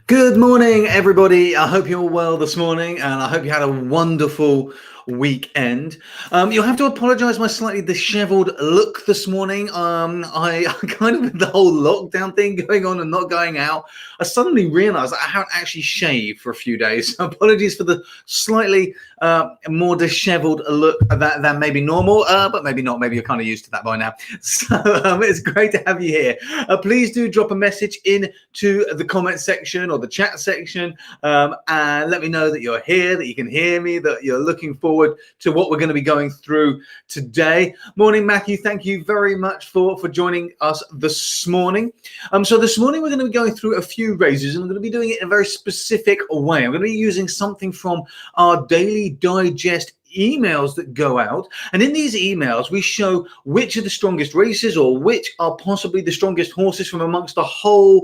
Good morning, everybody. I hope you're well this morning, and I hope you had a wonderful weekend. You'll have to apologize my slightly disheveled look this morning. I kind of with the whole lockdown thing going on and not going out, I suddenly realized I haven't actually shaved for a few days. So apologies for the slightly more disheveled look than maybe normal, but maybe not. Maybe you're kind of used to that by now. So it's great to have you here. Please do drop a message into the comment section or the chat section, and let me know that you're here, that you can hear me, that you're looking forward to what we're going to be going through today. Morning, Matthew. Thank you very much for joining us this morning. So this morning we're going to be going through a few races, and we're going to be doing it in a very specific way. I'm going to be using something from our daily digest emails that go out, and in these emails we show which are the strongest races or which are possibly the strongest horses from amongst the whole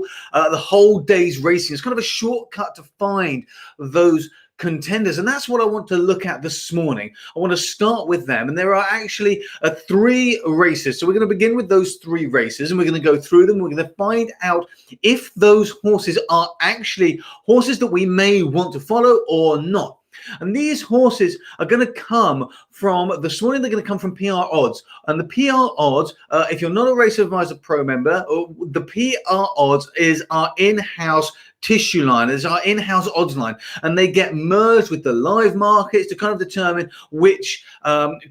day's racing. It's kind of a shortcut to find those contenders, and that's what I want to look at this morning. I want to start with them, and there are actually 3 races. So we're going to begin with those 3 races, and we're going to go through them. We're going to find out if those horses are actually horses that we may want to follow or not. And these horses are going to come from, this morning they're going to come from PR Odds. And the PR Odds, if you're not a Race Advisor Pro member, the PR Odds is our in-house tissue line, is our in-house odds line, and they get merged with the live markets to kind of determine which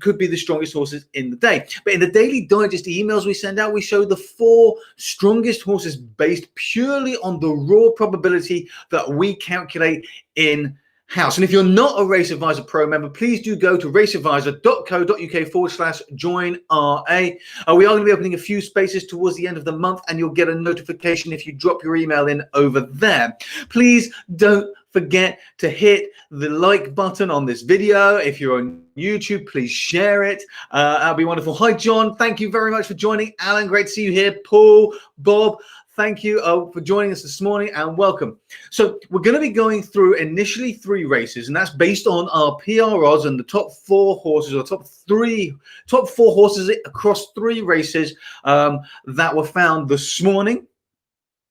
could be the strongest horses in the day. But in the daily digest emails we send out, we show the 4 strongest horses based purely on the raw probability that we calculate in house. And if you're not a Race Advisor Pro member, please do go to raceadvisor.co.uk/join-RA. We are going to be opening a few spaces towards the end of the month, and you'll get a notification if you drop your email in over there. Please don't forget to hit the like button on this video. If you're on YouTube, please share it. That'll be wonderful. Hi, John. Thank you very much for joining. Alan, great to see you here. Paul, Bob, thank you for joining us this morning, and welcome. So we're going to be going through initially 3 races, and that's based on our PR odds and the top 4 horses, or top 4 horses across 3 races that were found this morning.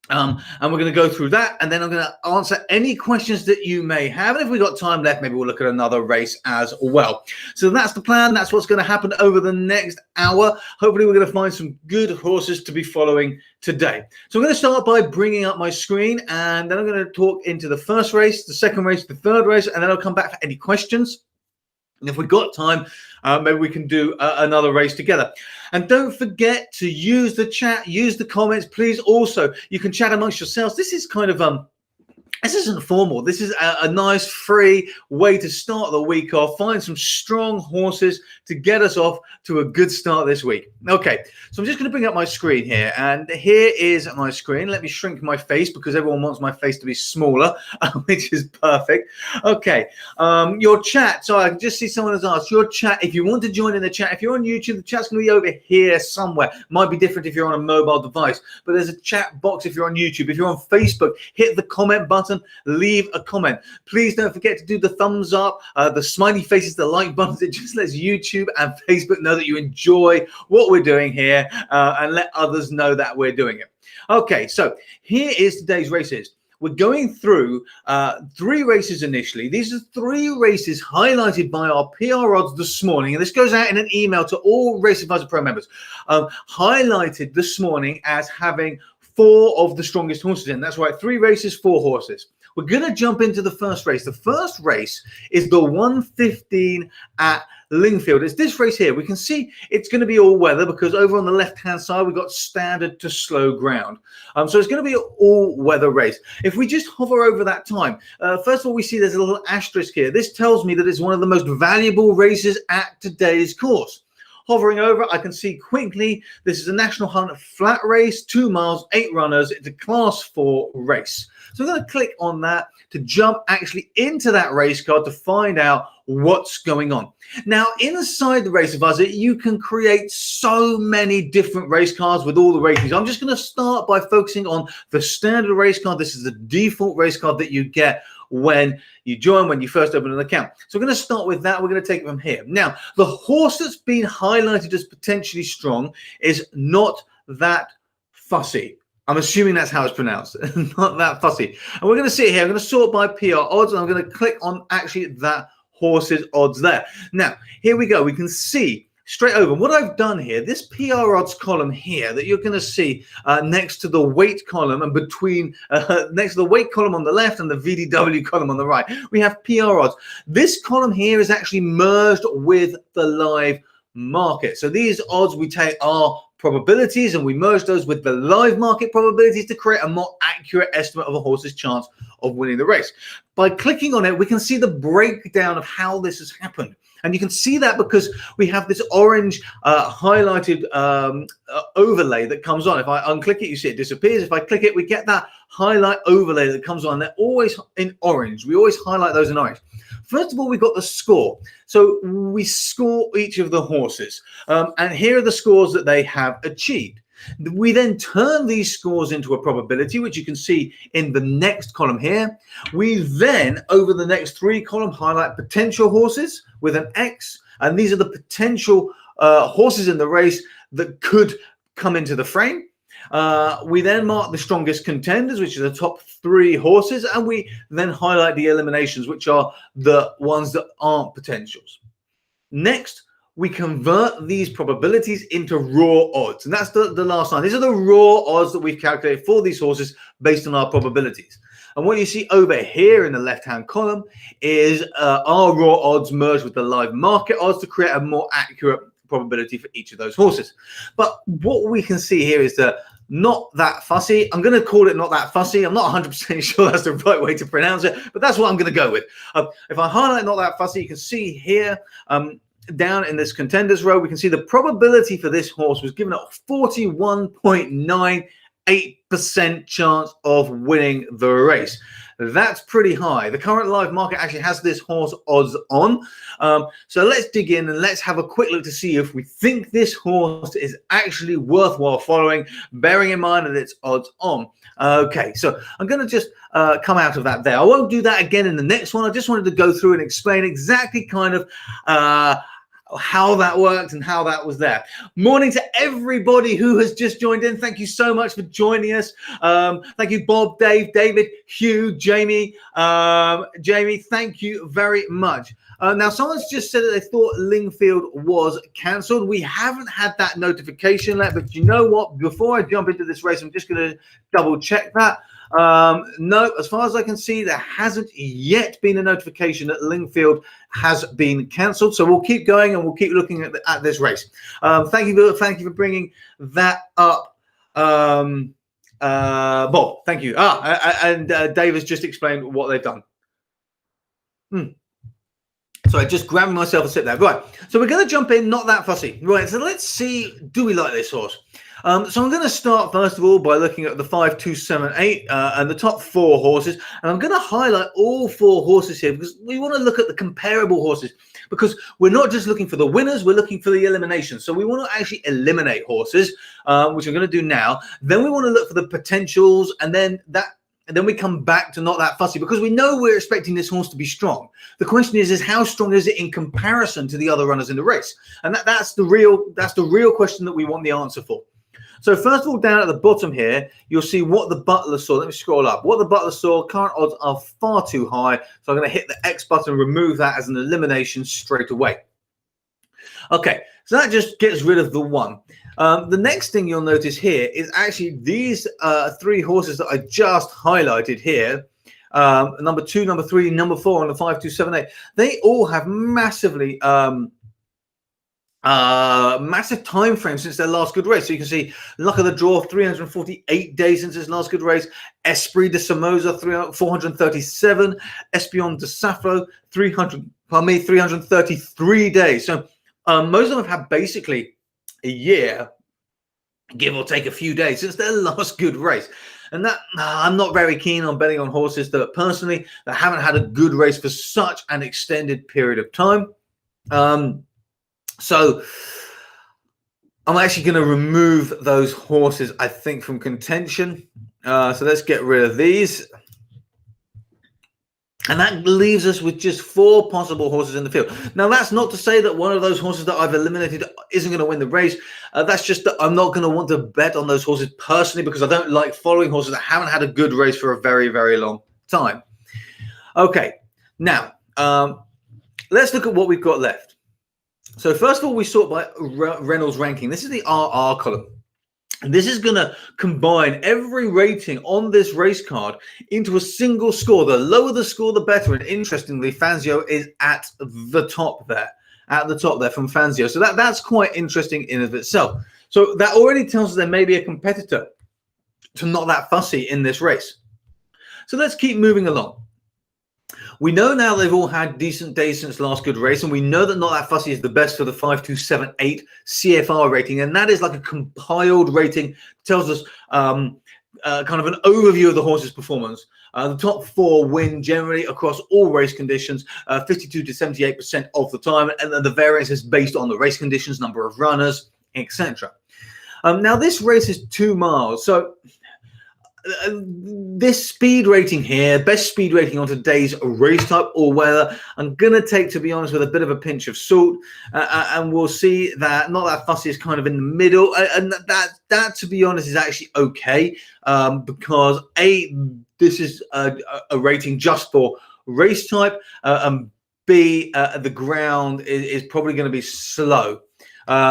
And we're going to go through that, and then I'm going to answer any questions that you may have. And if we've got time left, maybe we'll look at another race as well. So that's the plan. That's what's going to happen over the next hour. Hopefully, we're going to find some good horses to be following today. So I'm going to start by bringing up my screen, and then I'm going to talk into the first race, the second race, the third race, and then I'll come back for any questions. And if we've got time, maybe we can do another race together. And don't forget to use the chat, use the comments. Please also, you can chat amongst yourselves. This is kind of this isn't formal. This is a nice free way to start the week off. Find some strong horses to get us off to a good start this week. Okay, so I'm just going to bring up my screen here, and here is my screen. Let me shrink my face because everyone wants my face to be smaller, which is perfect. Okay, your chat. So I can just see someone has asked your chat. If you want to join in the chat, if you're on YouTube, the chat's going to be over here somewhere. Might be different if you're on a mobile device, but there's a chat box if you're on YouTube. If you're on Facebook, hit the comment button. Leave a comment. Please don't forget to do the thumbs up, the smiley faces, the like buttons. It just lets YouTube and Facebook know that you enjoy what we're doing here, and let others know that we're doing it. Okay, so here is today's races. We're going through 3 races initially. These are 3 races highlighted by our PR odds this morning, and this goes out in an email to all Race Advisor Pro members, highlighted this morning as having 4 of the strongest horses in. That's right, 3 races, 4 horses. We're going to jump into the first race. The first race is the 1:15 at Lingfield. It's this race here. We can see it's going to be all weather because over on the left-hand side, we've got standard to slow ground. So it's going to be an all-weather race. If we just hover over that time, first of all, we see there's a little asterisk here. This tells me that it's one of the most valuable races at today's course. Hovering over, I can see quickly, this is a National Hunt flat race, 2 miles, 8 runners. It's a class 4 race. So I'm going to click on that to jump actually into that race card to find out what's going on. Now, inside the Race Advisor, you can create so many different race cards with all the ratings. I'm just going to start by focusing on the standard race card. This is the default race card that you get when you join, when you first open an account. So we're going to start with that. We're going to take it from here. Now, the horse that's been highlighted as potentially strong is Not That Fussy. I'm assuming that's how it's pronounced. Not that fussy. And we're going to sit here. I'm going to sort by PR odds, and I'm going to click on actually that horse's odds there. Now, here we go. We can see straight over what I've done here. This PR odds column here that you're going to see next to the weight column and between next to the weight column on the left and the VDW column on the right, we have PR odds. This column here is actually merged with the live market. So these odds we take are probabilities and we merge those with the live market probabilities to create a more accurate estimate of a horse's chance of winning the race. By clicking on it, we can see the breakdown of how this has happened. And you can see that because we have this orange highlighted overlay that comes on. If I unclick it, you see it disappears. If I click it, we get that highlight overlay that comes on. They're always in orange. We always highlight those in orange. First of all, we've got the score. So we score each of the horses. And here are the scores that they have achieved. We then turn these scores into a probability, which you can see in the next column here. We then, over the next three columns, highlight potential horses with an X. And these are the potential horses in the race that could come into the frame. We then mark the strongest contenders, which are the top three horses. And we then highlight the eliminations, which are the ones that aren't potentials. Next, we convert these probabilities into raw odds. And that's the last line. These are the raw odds that we've calculated for these horses based on our probabilities. And what you see over here in the left-hand column is our raw odds merged with the live market odds to create a more accurate probability for each of those horses. But what we can see here is that not that fussy. I'm going to call it not that fussy. I'm not 100% sure that's the right way to pronounce it, but that's what I'm going to go with. If I highlight not that fussy, you can see here, down in this contenders row, we can see the probability for this horse was given a 41.98% chance of winning the race. That's pretty high. The current live market actually has this horse odds on. So let's dig in and let's have a quick look to see if we think this horse is actually worthwhile following, bearing in mind that it's odds on. Okay, so I'm going to just come out of that there. I won't do that again in the next one. I just wanted to go through and explain exactly kind of how that worked and how that was there. Morning to everybody who has just joined in. Thank you so much for joining us. Thank you, Bob, Dave, David, Hugh, Jamie. Jamie, thank you very much. Now, someone's just said that they thought Lingfield was cancelled. We haven't had that notification yet, but you know what? Before I jump into this race, I'm just going to double check that. No, as far as I can see, there hasn't yet been a notification that Lingfield has been cancelled. So we'll keep going and we'll keep looking at this race. Thank you for bringing that up, Bob. Thank you. And Dave has just explained what they've done. So I just grabbed myself a sip there. Right. So we're going to jump in, not that fussy. Right. So let's see, do we like this horse? So I'm going to start, first of all, by looking at the 5, 2, 7, 8 and the top four horses. And I'm going to highlight all four horses here because we want to look at the comparable horses because we're not just looking for the winners, we're looking for the eliminations. So we want to actually eliminate horses, which I'm going to do now. Then we want to look for the potentials and then we come back to not that fussy because we know we're expecting this horse to be strong. The question is how strong is it in comparison to the other runners in the race? And that's the real question that we want the answer for. So first of all, down at the bottom here, you'll see what the Butler saw. Let me scroll up. What the Butler saw, current odds are far too high. So I'm going to hit the X button, remove that as an elimination straight away. Okay, so that just gets rid of the one. The next thing you'll notice here is actually these three horses that I just highlighted here. Number 2, number 3, number 4, and the 5, 2, 7, 8. They all have massively massive time frame since their last good race. So you can see Luck of the Draw, 348 days since his last good race. Esprit de Somoza, 437. Espion de Safro, 333 days. So most of them have had basically a year, give or take a few days, since their last good race. And that I'm not very keen on betting on horses that personally that haven't had a good race for such an extended period of time. So I'm actually going to remove those horses, I think, from contention. So let's get rid of these. And that leaves us with just 4 possible horses in the field. Now, that's not to say that one of those horses that I've eliminated isn't going to win the race. That's just that I'm not going to want to bet on those horses personally, because I don't like following horses that haven't had a good race for a very, very long time. Okay, now let's look at what we've got left. So first of all, we sort by Reynolds ranking. This is the RR column. And this is going to combine every rating on this race card into a single score. The lower the score, the better. And interestingly, Fangio is at the top there, from Fangio. So that's quite interesting in and of itself. So that already tells us there may be a competitor to Not That Fussy in this race. So let's keep moving along. We know now they've all had decent days since last good race, and we know that Not That Fussy is the best for the 5278 CFR rating, and that is like a compiled rating. Tells us kind of an overview of the horse's performance. The top 4 win generally across all race conditions, 52 to 78% of the time, and then the variance is based on the race conditions, number of runners, etc. Now this race is 2 miles, so this speed rating here, best speed rating on today's race type or weather, I'm going to take, to be honest, with a bit of a pinch of salt. And we'll see that Not That Fussy is kind of in the middle. And that to be honest, is actually okay. Because A, this is a rating just for race type. And B, the ground is probably going to be slow.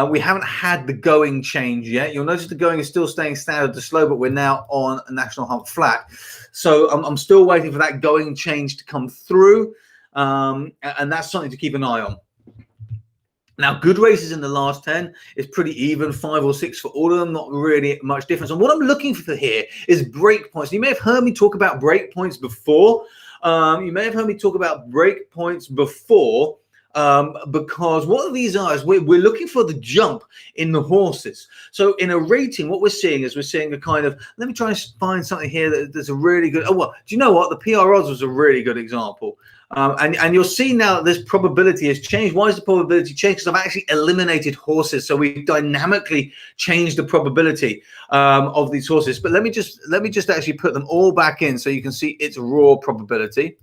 We haven't had the going change yet. You'll notice the going is still staying standard to slow, but we're now on a national hump flat. So I'm still waiting for that going change to come through. And that's something to keep an eye on. Now, good races in the last 10 is pretty even, 5 or 6 for all of them, not really much difference. And what I'm looking for here is break points. You may have heard me talk about break points before. Because what these are is we're looking for the jump in the horses. So in a rating, what we're seeing a kind of, let me try and find something here that's a really good, do you know what? The PR odds was a really good example. And you'll see now that this probability has changed. Why is the probability changed? Because I've actually eliminated horses. So we dynamically changed the probability of these horses. But let me just actually put them all back in so you can see its raw probability.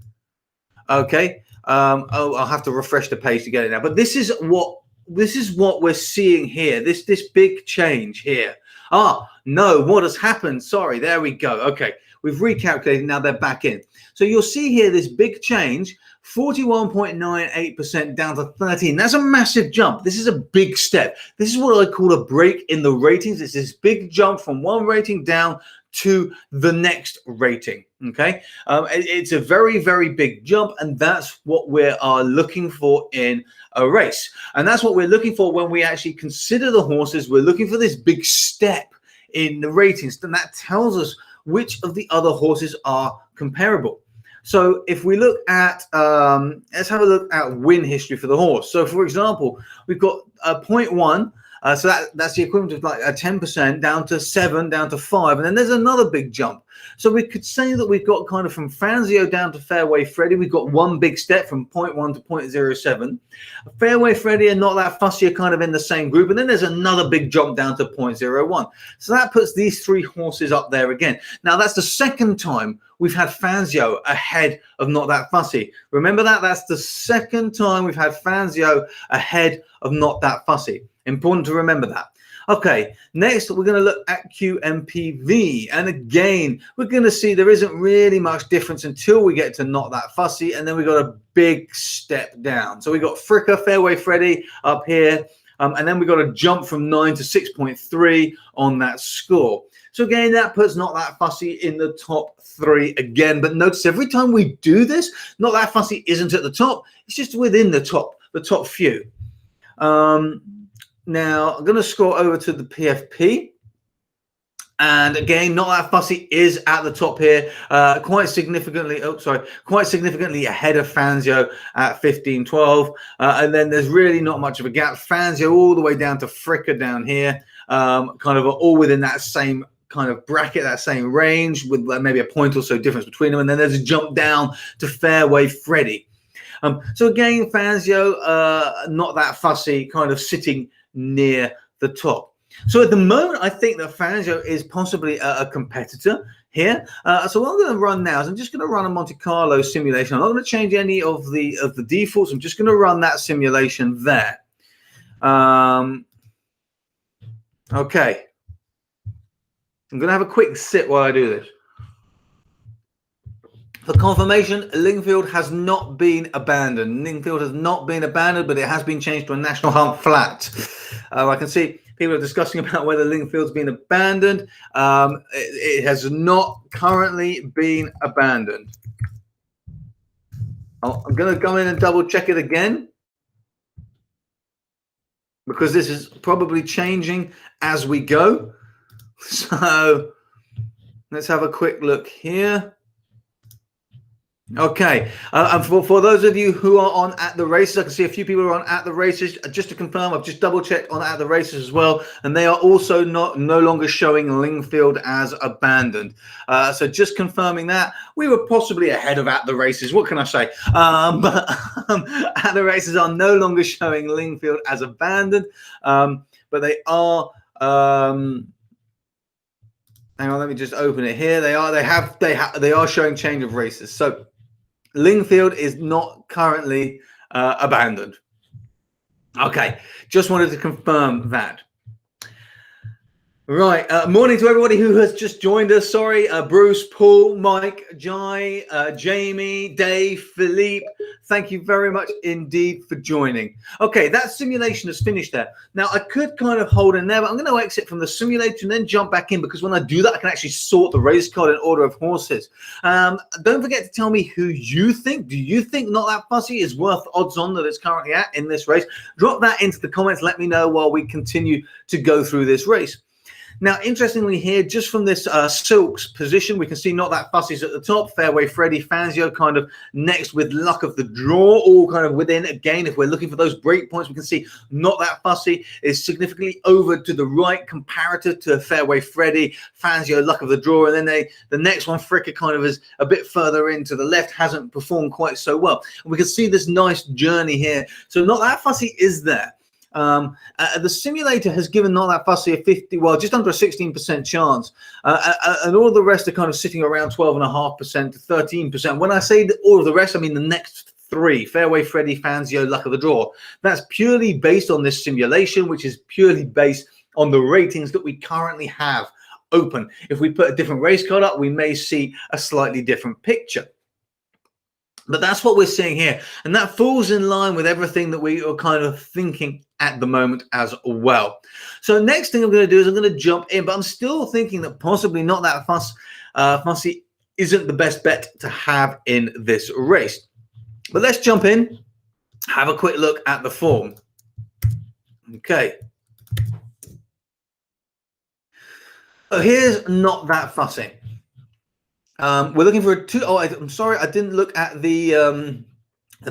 Okay. I'll have to refresh the page to get it now. But this is what we're seeing here. This big change here. No, what has happened? Sorry, there we go. Okay, we've recalculated. Now they're back in. So you'll see here this big change, 41.98% down to 13. That's a massive jump. This is a big step. This is what I call a break in the ratings. It's this big jump from one rating down to the next rating. Okay, it's a very, very big jump, and that's what we are looking for in a race. And that's what we're looking for when we actually consider the horses. We're looking for this big step in the ratings, and that tells us which of the other horses are comparable. So if we look at, let's have a look at win history for the horse. So for example, we've got 0.1. So that's the equivalent of like a 10% down to 7, down to 5. And then there's another big jump. So we could say that we've got kind of from Fangio down to Fairway Freddy. We've got one big step from 0.1 to 0.07. Fairway Freddy and Not That Fussy are kind of in the same group. And then there's another big jump down to 0.01. So that puts these 3 horses up there again. Now, that's the second time we've had Fangio ahead of Not That Fussy. Remember that? That's the second time we've had Fangio ahead of Not That Fussy. Important to remember that. Okay, next we're going to look at QMPV. And again, we're going to see there isn't really much difference until we get to Not That Fussy. And then we got a big step down. So we got Fricker, Fairway Freddy up here. And then we got a jump from 9 to 6.3 on that score. So again, that puts Not That Fussy in the top 3 again. But notice every time we do this, Not That Fussy isn't at the top. It's just within the top few. Now, I'm going to scroll over to the PFP. And again, Not That Fussy is at the top here, quite significantly ahead of Fangio at 15.12. And then there's really not much of a gap. Fangio all the way down to Fricker down here, kind of all within that same kind of bracket, that same range, with maybe a point or so difference between them. And then there's a jump down to Fairway Freddy. So again, Fangio, Not That Fussy, kind of sitting near the top. So at the moment, I think that Fangio is possibly a competitor here. So what I'm going to run now is I'm just going to run a Monte Carlo simulation. I'm not going to change any of the defaults. I'm just going to run that simulation there. Okay. I'm going to have a quick sip while I do this. For confirmation, Lingfield has not been abandoned. Lingfield has not been abandoned, but it has been changed to a National Hunt flat. I can see people are discussing about whether Lingfield's been abandoned. It has not currently been abandoned. I'm going to go in and double check it again, because this is probably changing as we go. So let's have a quick look here. Okay, and for those of you who are on at the races, I can see a few people are on at the races. Just to confirm, I've just double checked on at the races as well, and they are also no longer showing Lingfield as abandoned. So just confirming that we were possibly ahead of at the races. What can I say? But at the races are no longer showing Lingfield as abandoned, but they are. Hang on, let me just open it here. They are showing change of races. So Lingfield is not currently abandoned. Okay, just wanted to confirm that. Right, morning to everybody who has just joined us. Sorry, Bruce, Paul, Mike, Jai, Jamie, Dave, Philippe. Thank you very much indeed for joining. Okay, that simulation is finished there. Now, I could kind of hold in there, but I'm going to exit from the simulator and then jump back in, because when I do that, I can actually sort the race card in order of horses. Don't forget to tell me who you think. Do you think Not That Fussy is worth odds on that it's currently at in this race? Drop that into the comments. Let me know while we continue to go through this race. Now, interestingly here, just from this Silks position, we can see Not That Fussy's at the top, Fairway Freddy, Fangio kind of next with Luck of the Draw, all kind of within. Again, if we're looking for those break points, we can see Not That Fussy is significantly over to the right comparative to Fairway Freddy, Fangio, Luck of the Draw, and then the next one, Fricker, kind of is a bit further into the left, hasn't performed quite so well. And we can see this nice journey here. So Not That Fussy is there. The simulator has given Not That Fussy a 50, well, just under a 16% chance, and all of the rest are kind of sitting around 12.5% to 13%. When I say all of the rest, I mean the next three: Fairway Freddy, Fangio, Luck of the Draw. That's purely based on this simulation, which is purely based on the ratings that we currently have open. If we put a different race card up, we may see a slightly different picture. But that's what we're seeing here, and that falls in line with everything that we are kind of thinking at the moment as well. So next thing I'm going to do is I'm going to jump in, but I'm still thinking that possibly Not That Fussy isn't the best bet to have in this race. But let's jump in, have a quick look at the form. Okay. So here's Not That Fussy. We're looking for a two. Oh, I'm sorry, I didn't look at the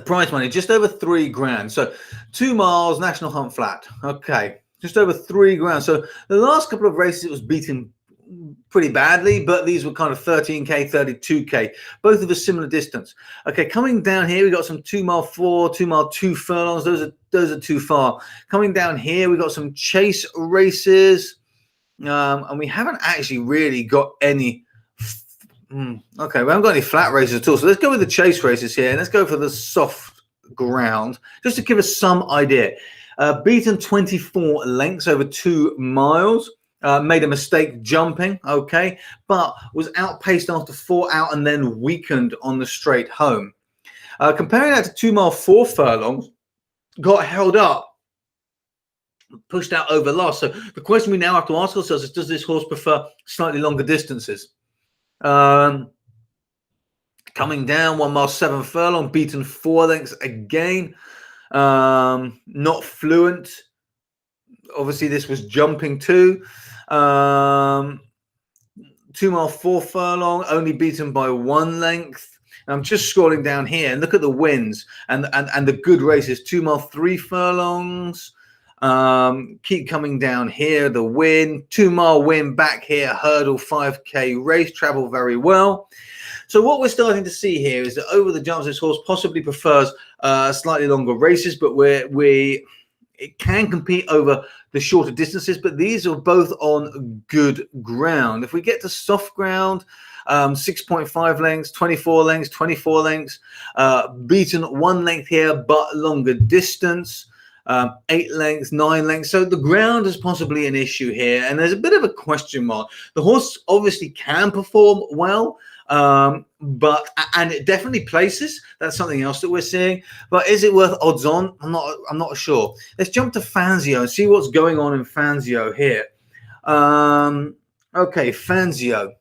prize money. Just over $3,000. So 2 miles, National Hunt flat. Okay, just over $3,000. So the last couple of races, it was beaten pretty badly, but these were kind of 13K, 32K, both of a similar distance. Okay, coming down here, we got some 2 mile 4, 2 mile 2 furlongs. Those are too far. Coming down here, we got some chase races, and we haven't actually really got any. Okay, we haven't got any flat races at all. So let's go with the chase races here, and let's go for the soft ground, just to give us some idea. Beaten 24 lengths over 2 miles. Made a mistake jumping, okay, but was outpaced after 4 out and then weakened on the straight home. Comparing that to 2 mile 4 furlongs, got held up, pushed out over last. So the question we now have to ask ourselves is, does this horse prefer slightly longer distances? Coming down 1 mile 7 furlong, beaten 4 lengths again. Not fluent. Obviously, this was jumping too. 2 mile 4 furlong, only beaten by 1 length. I'm just scrolling down here and look at the wins and the good races. 2 mile 3 furlongs. Keep coming down here. The win, 2 mile win back here. Hurdle 5K race, travel very well. So what we're starting to see here is that over the jumps, this horse possibly prefers slightly longer races, but it can compete over the shorter distances, but these are both on good ground. If we get to soft ground, 6.5 lengths, 24 lengths, 24 lengths, beaten 1 length here, but longer distance. 8 lengths, 9 lengths. So the ground is possibly an issue here, and there's a bit of a question mark. The horse obviously can perform well, but it definitely places. That's something else that we're seeing. But is it worth odds on? I'm not sure. Let's jump to Fangio and see what's going on in Fangio here. Okay, Fangio.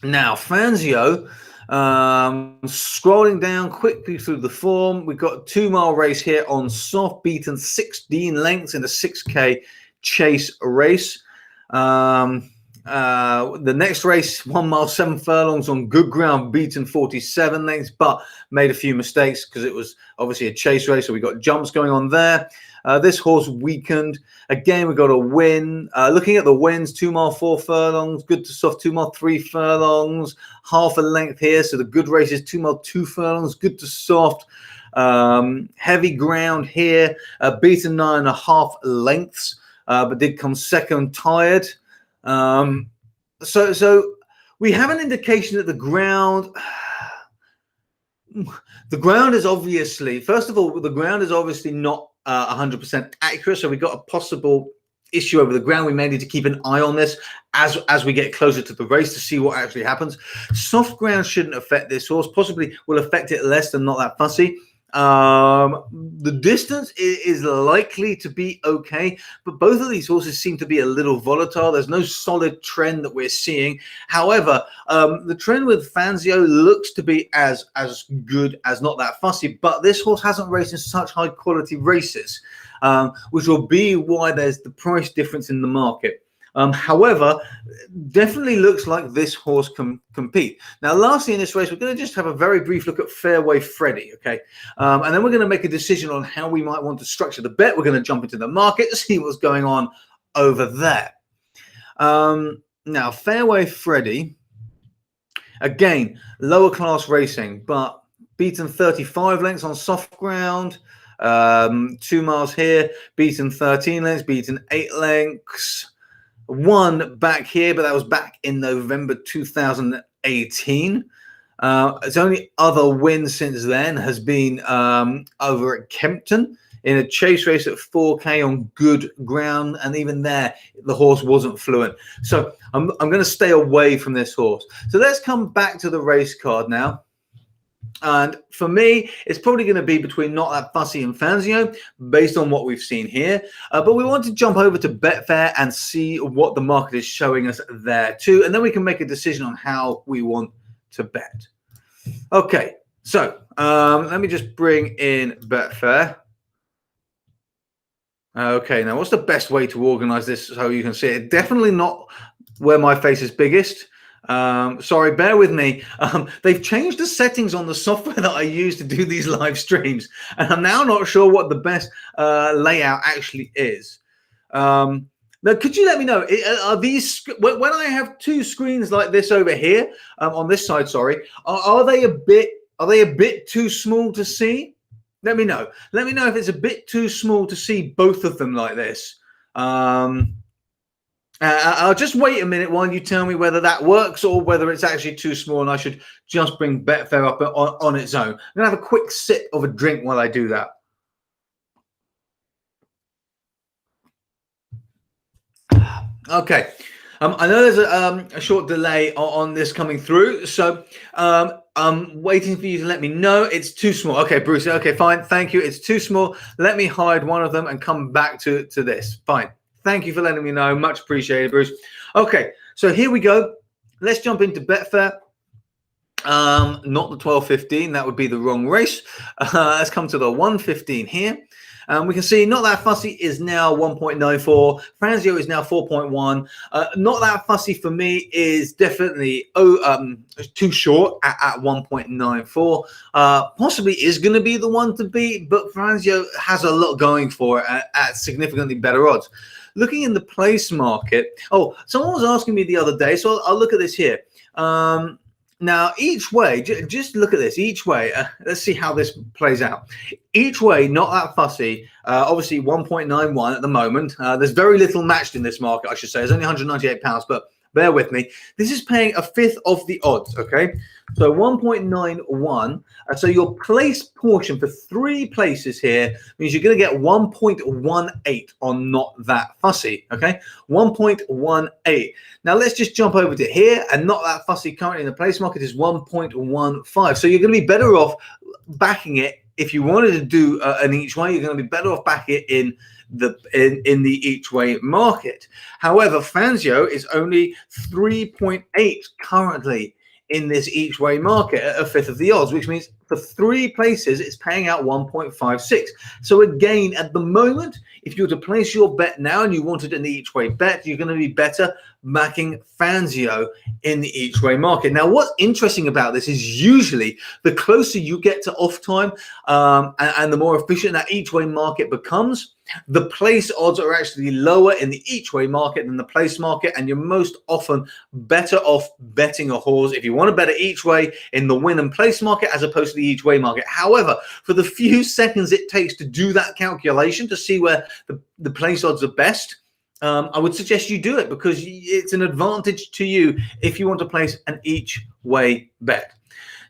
Now Fangio. Scrolling down quickly through the form, we've got a 2-mile race here on soft, beaten 16 lengths in a 6K chase race. The next race, 1 mile 7 furlongs on good ground, beaten 47 lengths, but made a few mistakes because it was obviously a chase race, so we got jumps going on there. This horse weakened. Again, we got a win. Looking at the wins, 2 mile 4 furlongs, good to soft, 2 mile 3 furlongs, half a length here. So the good races, 2 mile 2 furlongs, good to soft. Heavy ground here, beaten 9.5 lengths, but did come second tired. So we have an indication that the ground is obviously, first of all, the ground is obviously not 100% accurate. So we got a possible issue over the ground. We may need to keep an eye on this as we get closer to the race to see what actually happens. Soft ground shouldn't affect this horse, possibly will affect it less than Not That Fussy. The distance is likely to be okay, but both of these horses seem to be a little volatile. There's no solid trend that we're seeing. However, the trend with Fangio looks to be as good as Not That Fussy, but this horse hasn't raced in such high quality races, which will be why there's the price difference in the market. However, definitely looks like this horse can compete. Now, lastly in this race, we're going to just have a very brief look at Fairway Freddy, okay? And then we're going to make a decision on how we might want to structure the bet. We're going to jump into the market to see what's going on over there. Now, Fairway Freddy, again, lower class racing, but beaten 35 lengths on soft ground, 2 miles here, beaten 13 lengths, beaten 8 lengths. One back here, but that was back in November 2018. Its only other win since then has been over at Kempton in a chase race at 4K on good ground, and even there the horse wasn't fluent. So I'm going to stay away from this horse. So let's come back to the race card now. And for me, it's probably going to be between Not That Fussy and Fangio, based on what we've seen here. But we want to jump over to Betfair and see what the market is showing us there too. And then we can make a decision on how we want to bet. Okay, so let me just bring in Betfair. Okay, now what's the best way to organize this so you can see it? Definitely not where my face is biggest. Sorry, bear with me. They've changed the settings on the software that I use to do these live streams, and I'm now not sure what the best layout actually is. Now, could you let me know, are these, when I have 2 screens like this over here, on this side, sorry, are they a bit too small to see? Let me know. Let me know if it's a bit too small to see both of them like this. I'll just wait a minute while you tell me whether that works or whether it's actually too small and I should just bring Betfair up on its own. I'm going to have a quick sip of a drink while I do that. Okay. I know there's a short delay on this coming through, so I'm waiting for you to let me know. It's too small. Okay, Bruce. Okay, fine. Thank you. It's too small. Let me hide one of them and come back to this. Fine. Thank you for letting me know. Much appreciated, Bruce. Okay, so here we go. Let's jump into Betfair. Not the 12.15. That would be the wrong race. Let's come to the 1.15 here. We can see Not That Fussy is now 1.94. Fangio is now 4.1. Not That Fussy for me is definitely too short at 1.94. Possibly is going to be the one to beat, but Fangio has a lot going for it at significantly better odds. Looking in the place market, someone was asking me the other day, so I'll look at this here. Now, each way, just look at this. Each way, let's see how this plays out. Each way, Not That Fussy, obviously 1.91 at the moment. There's very little matched in this market, I should say. There's only £198, but bear with me. This is paying a fifth of the odds, okay? So 1.91. So your place portion for 3 places here means you're going to get 1.18 on Not That Fussy, okay? 1.18. Now let's just jump over to here, and Not That Fussy currently in the place market is 1.15. So you're going to be better off backing it. If you wanted to do an each way, you're going to be better off backing it in the each way market. However, Fangio is only 3.8 currently in this each way market at a fifth of the odds, which means for 3 places it's paying out 1.56. So again, at the moment, if you were to place your bet now and you wanted an each way bet, you're going to be better backing Fangio in the each way market. Now, what's interesting about this is usually the closer you get to off time and the more efficient that each way market becomes, the place odds are actually lower in the each way market than the place market, and you're most often better off betting a horse if you want to bet it each way in the win and place market as opposed to the each way market. However, for the few seconds it takes to do that calculation to see where the place odds are best, I would suggest you do it, because it's an advantage to you if you want to place an each way bet.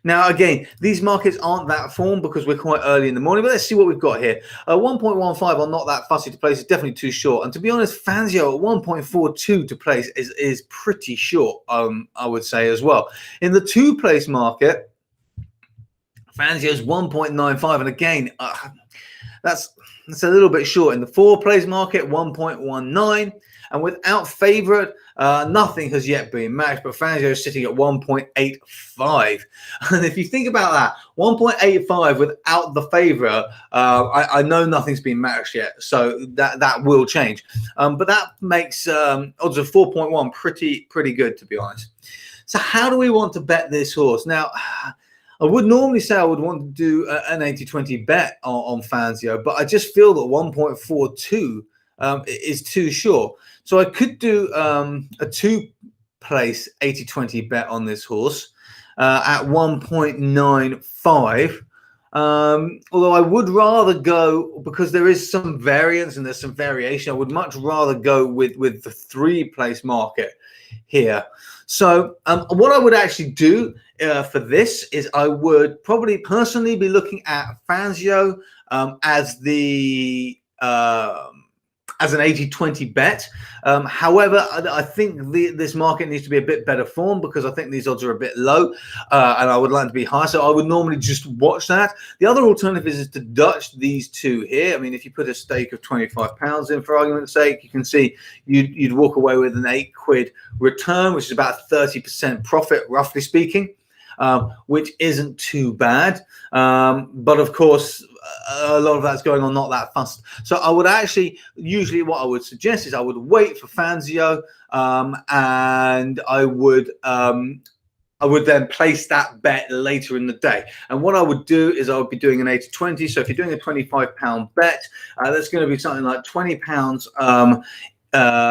Now, again, these markets aren't that formed because we're quite early in the morning, but let's see what we've got here. 1.15 on Not That Fussy to place is definitely too short. And to be honest, Fangio at 1.42 to place is pretty short, I would say as well. In the 2 place market, Fangio's 1.95. And again, that's a little bit short. In the 4 place market, 1.19. And without favorite, nothing has yet been matched, but Fangio is sitting at 1.85. And if you think about that, 1.85 without the favorite, I know nothing's been matched yet, so that will change. But that makes odds of 4.1 pretty good, to be honest. So how do we want to bet this horse? Now, I would normally say I would want to do an 80-20 bet on Fangio, but I just feel that 1.42 is too short. So I could do a 2 place 80-20 bet on this horse at 1.95. Although I would rather go, because there is some variance and there's some variation, I would much rather go with the 3 place market here. So what I would actually do for this is I would probably personally be looking at Fangio as an 80-20 bet. However, I think this market needs to be a bit better formed, because I think these odds are a bit low and I would like to be high. So I would normally just watch that. The other alternative is to Dutch these 2 here. I mean, if you put a stake of £25 in, for argument's sake, you can see you'd walk away with an £8 return, which is about 30% profit, roughly speaking, which isn't too bad. But of course, a lot of that's going on Not That Fast. So I would actually, usually what I would suggest is I would wait for Fangio, and I would then place that bet later in the day. And what I would do is I would be doing an 80-20. So if you're doing a £25 bet, that's going to be something like £20, £20 on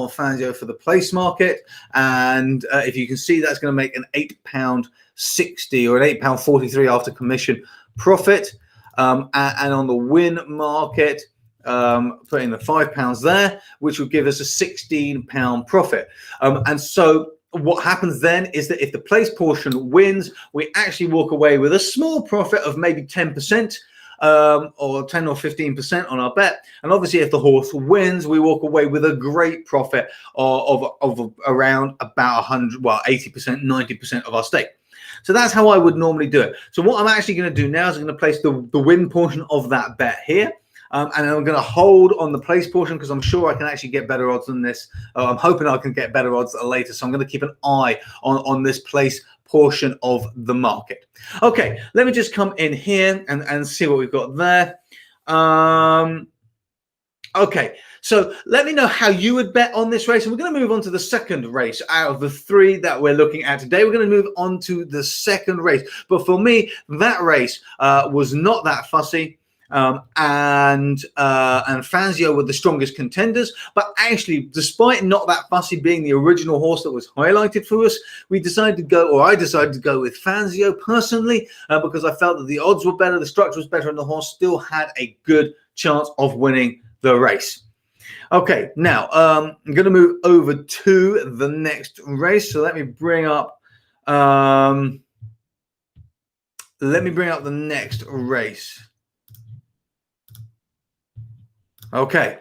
Fangio for the place market. And if you can see, that's going to make an £8.60 or an £8.43 after commission profit. And on the win market, putting the £5 there, which would give us a £16 profit. And so what happens then is that if the place portion wins, we actually walk away with a small profit of maybe 10%. Or 10 or 15% on our bet. And obviously, if the horse wins, we walk away with a great profit of around about 80%, 90% of our stake. So that's how I would normally do it. So what I'm actually going to do now is I'm going to place the win portion of that bet here. And I'm going to hold on the place portion because I'm sure I can actually get better odds than this. I'm hoping I can get better odds later. So I'm going to keep an eye on this place portion of the market. Okay, let me just come in here and see what we've got there. Okay, so let me know how you would bet on this race. And we're going to move on to the second race out of the 3 that we're looking at today. We're going to move on to the second race. But for me, that race was Not That Fussy. And Fangio were the strongest contenders, but actually, despite Not That Fussy being the original horse that was highlighted for us, I decided to go with Fangio personally because I felt that the odds were better, the structure was better, and the horse still had a good chance of winning the race. Okay, now I'm going to move over to the next race. So let me bring up the next race. Okay.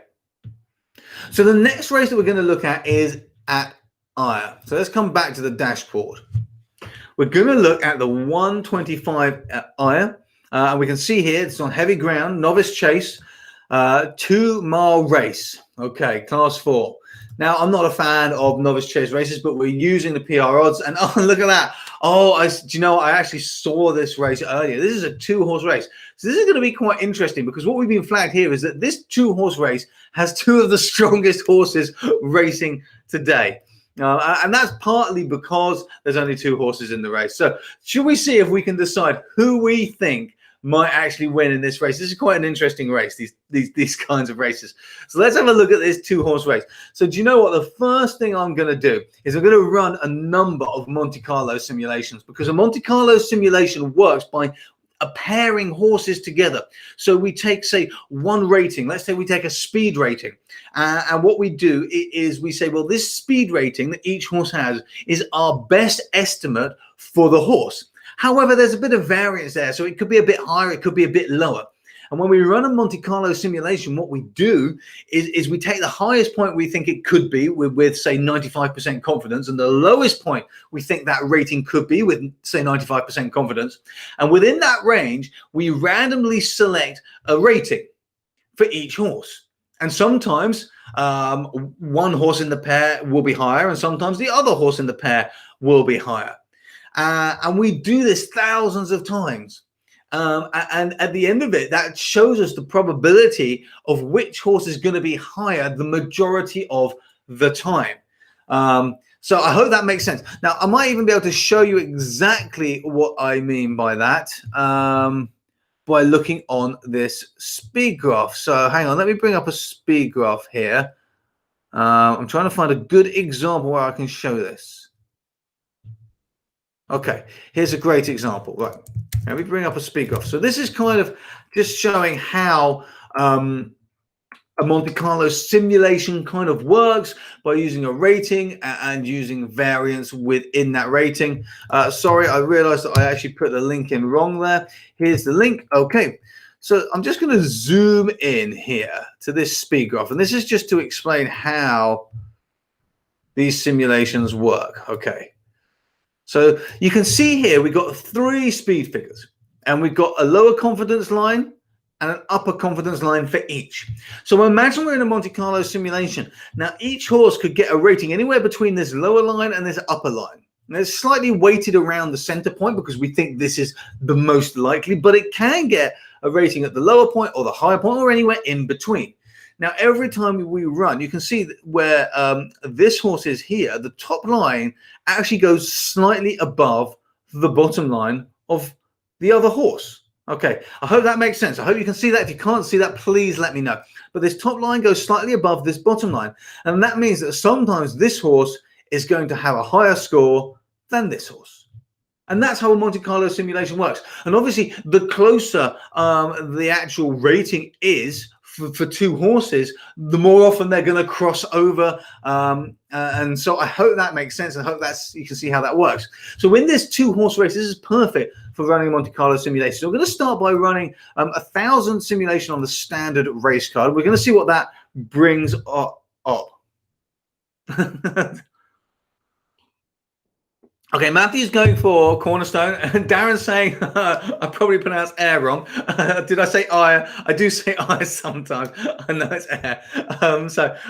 So the next race that we're going to look at is at Ire. So let's come back to the dashboard. We're going to look at the 125 at Ire. And we can see here it's on heavy ground, novice chase, 2-mile race. Okay, class 4. Now, I'm not a fan of novice chase races, but we're using the PR odds. And oh, look at that. Oh, do you know, I actually saw this race earlier. This is a 2-horse race. So this is going to be quite interesting because what we've been flagged here is that this 2-horse race has 2 of the strongest horses racing today. And that's partly because there's only 2 horses in the race. So should we see if we can decide who we think might actually win in this race? This is quite an interesting race, these kinds of races. So let's have a look at this 2-horse race. So do you know what? The first thing I'm going to do is I'm going to run a number of Monte Carlo simulations, because a Monte Carlo simulation works by pairing horses together. So we take, say, one rating. Let's say we take a speed rating. And what we do is we say, well, this speed rating that each horse has is our best estimate for the horse. However, there's a bit of variance there. So it could be a bit higher, it could be a bit lower. And when we run a Monte Carlo simulation, what we do is we take the highest point we think it could be with say, 95% confidence, and the lowest point we think that rating could be with, say, 95% confidence. And within that range, we randomly select a rating for each horse. And sometimes one horse in the pair will be higher, and sometimes the other horse in the pair will be higher. And we do this thousands of times. And at the end of it, that shows us the probability of which horse is going to be higher the majority of the time. So I hope that makes sense. Now, I might even be able to show you exactly what I mean by that by looking on this speed graph. So hang on, let me bring up a speed graph here. I'm trying to find a good example where I can show this. Okay, here's a great example. Right, let me bring up a speed graph. So this is kind of just showing how a Monte Carlo simulation kind of works by using a rating and using variance within that rating. Sorry, I realized that I actually put the link in wrong there. Here's the link. Okay, so I'm just going to zoom in here to this speed graph. And this is just to explain how these simulations work. Okay. So you can see here we've got 3 speed figures, and we've got a lower confidence line and an upper confidence line for each. So imagine we're in a Monte Carlo simulation. Now each horse could get a rating anywhere between this lower line and this upper line. And it's slightly weighted around the center point because we think this is the most likely, but it can get a rating at the lower point or the higher point or anywhere in between. Now, every time we run, you can see where this horse is here, the top line actually goes slightly above the bottom line of the other horse. Okay, I hope that makes sense. I hope you can see that. If you can't see that, please let me know. But this top line goes slightly above this bottom line. And that means that sometimes this horse is going to have a higher score than this horse. And that's how a Monte Carlo simulation works. And obviously, the closer the actual rating is for 2 horses, the more often they're going to cross over. And so I hope that makes sense. I hope you can see how that works. So in this 2-horse race, this is perfect for running a Monte Carlo simulation. So we're going to start by running 1,000 simulation on the standard race card. We're going to see what that brings up. Okay, Matthew's going for Cornerstone. Darren's saying, I probably pronounced air wrong. Did I say ire? I do say ire sometimes. I know it's air.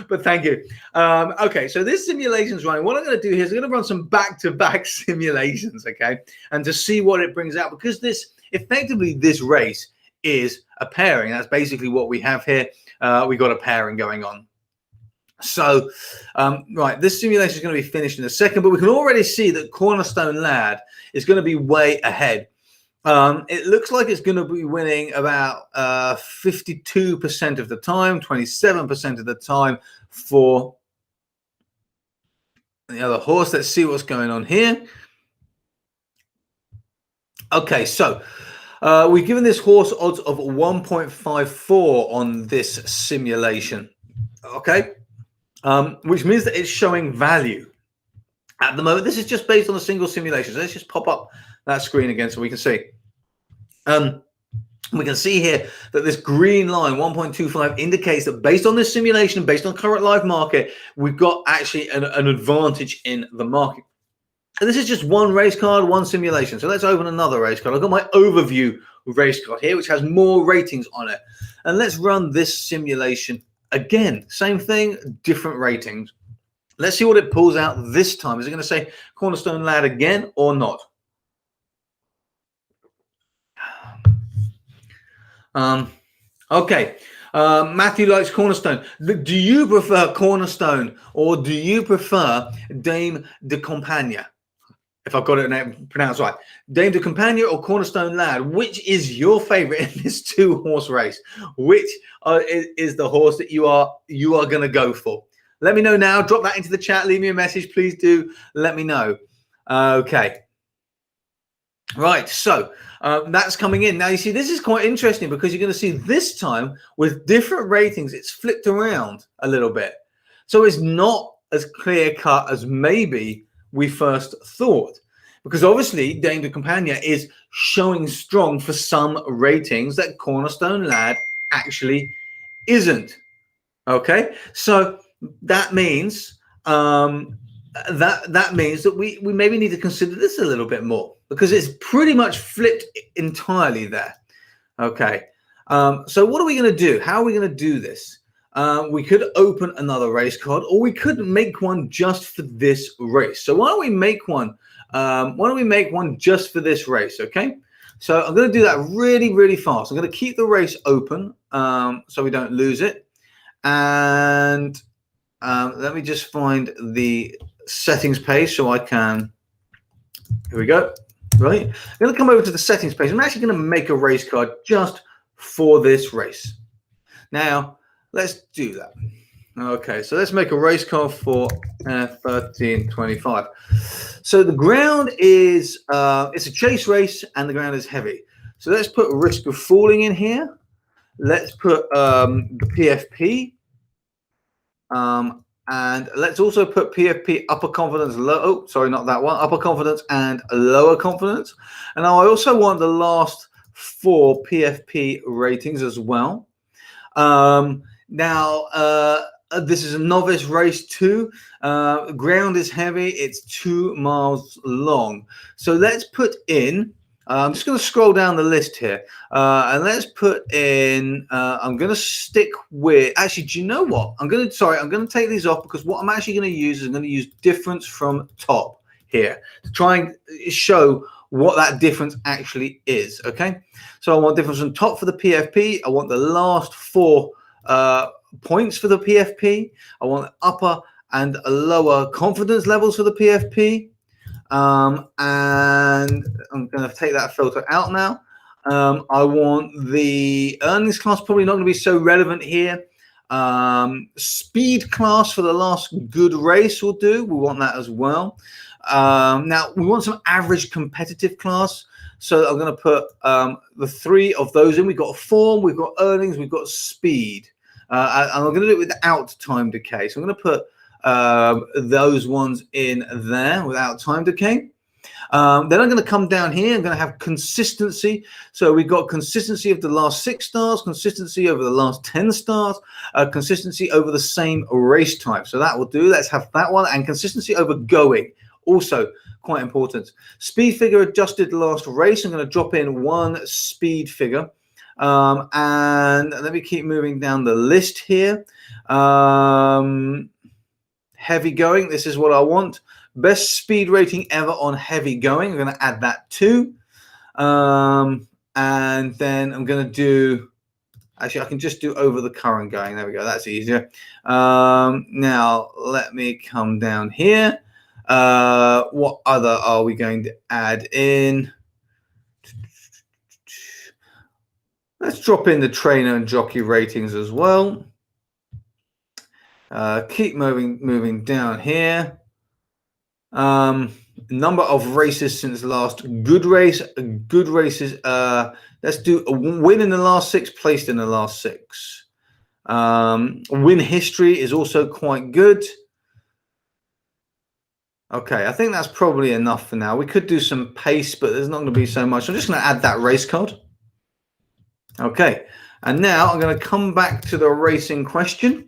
But thank you. Okay, so this simulation's running. What I'm going to do here is I'm going to run some back-to-back simulations, okay? And to see what it brings out, because effectively this race is a pairing. That's basically what we have here. We got a pairing going on. So, right, this simulation is going to be finished in a second, but we can already see that Cornerstone Lad is going to be way ahead. It looks like it's going to be winning about 52% of the time, 27% of the time for the other horse. Let's see what's going on here. Okay, so we've given this horse odds of 1.54 on this simulation. Okay, which means that it's showing value at the moment. This is just based on a single simulation. So let's just pop up that screen again so we can see. We can see here that this green line 1.25 indicates that based on this simulation, based on current live market, we've got actually an advantage in the market. And this is just one race card, one simulation. So let's open another race card. I've got my overview race card here, which has more ratings on it. And let's run this simulation again. Same thing, different ratings. Let's see what it pulls out this time. Is it going to say Cornerstone Lad again or not? Okay. Matthew likes Cornerstone. Do you prefer Cornerstone or do you prefer Dame de Compagnie? If I've got it pronounced right. Dame de Compagnie or Cornerstone Lad? Which is your favorite in this 2-horse race? Which is the horse that you are going to go for? Let me know now. Drop that into the chat. Leave me a message. Please do let me know. Okay. Right, so that's coming in. Now, you see, this is quite interesting because you're going to see this time with different ratings, it's flipped around a little bit. So it's not as clear-cut as maybe we first thought. Because obviously, Dame de Compagnie is showing strong for some ratings that Cornerstone Lad actually isn't. Okay, so that means that means that we maybe need to consider this a little bit more, because it's pretty much flipped entirely there. Okay, so what are we going to do? How are we going to do this? We could open another race card, or we could make one just for this race. So why don't we make one? Why don't we make one just for this race? Okay, so I'm going to do that really, really fast. I'm going to keep the race open so we don't lose it. And let me just find the settings page so I can. Here we go. Right, I'm going to come over to the settings page. I'm actually going to make a race card just for this race. Now, let's do that. Okay, so let's make a race card for 1325. So the ground is it's a chase race and the ground is heavy. So let's put risk of falling in here. Let's put the PFP. And let's also put PFP upper confidence, low. Oh, sorry, not that one. Upper confidence and lower confidence. And now I also want the last 4 PFP ratings as well. This is a novice race too. Ground is heavy. It's 2 miles long. So let's put in. I'm just going to scroll down the list here, and let's put in. I'm going to stick with. Actually, do you know what? I'm going to take these off, because what I'm actually going to use is I'm going to use difference from top here to try and show what that difference actually is. Okay, so I want difference from top for the PFP. I want the last 4 points for the PFP. I want upper and lower confidence levels for the PFP. And I'm going to take that filter out now. I want the earnings class, probably not going to be so relevant here. Speed class for the last good race will do. We want that as well. Now, we want some average competitive class. So I'm going to put the 3 of those in. We've got form, we've got earnings, we've got speed. And I'm going to do it without time decay. So I'm going to put those ones in there without time decay. Then I'm going to come down here. I'm going to have consistency. So we've got consistency of the last 6 stars, consistency over the last 10 stars, consistency over the same race type. So that will do. Let's have that one. And consistency over going, also quite important. Speed figure adjusted last race. I'm going to drop in 1 speed figure. And let me keep moving down the list here. Heavy going, this is what I want. Best speed rating ever on heavy going. I'm going to add that too. And then I'm going to do, actually, I can just do over the current going. There we go. That's easier. Now, let me come down here. What other are we going to add in? Let's drop in the trainer and jockey ratings as well. Keep moving down here. Number of races since last good race. Good races. Let's do a win in the last 6, placed in the last 6. Win history is also quite good. Okay, I think that's probably enough for now. We could do some pace, but there's not going to be so much. I'm just going to add that race card. Okay, and now I'm going to come back to the racing question.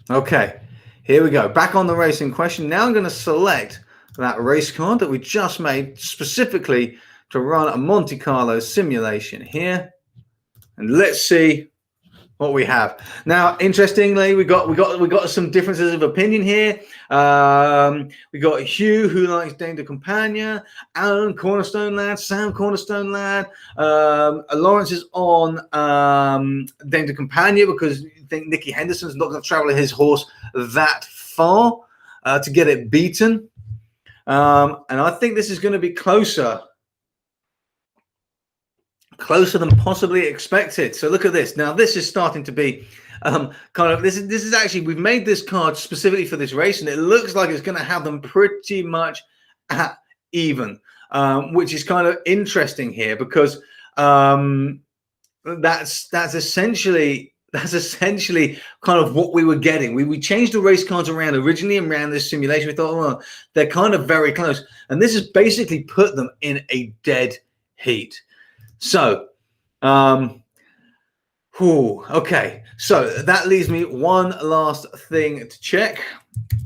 Okay, here we go. Back on the racing question. Now I'm going to select that race card that we just made specifically to run a Monte Carlo simulation here. And let's see what we have. Now, interestingly, we got some differences of opinion here. We got Hugh, who likes Dame de Campagna, Alan Cornerstone Lad, Sam Cornerstone Lad. Lawrence is on Dame de Campagna because you think Nicky Henderson's not going to travel his horse that far to get it beaten. And I think this is going to be closer than possibly expected. So look at this. Now this is starting to be kind of this is actually, we've made this card specifically for this race, and it looks like it's going to have them pretty much at even, which is kind of interesting here because that's essentially kind of what we were getting. We changed the race cards around originally and ran this simulation. We thought, well, they're kind of very close, and this has basically put them in a dead heat. So, okay. So that leaves me one last thing to check.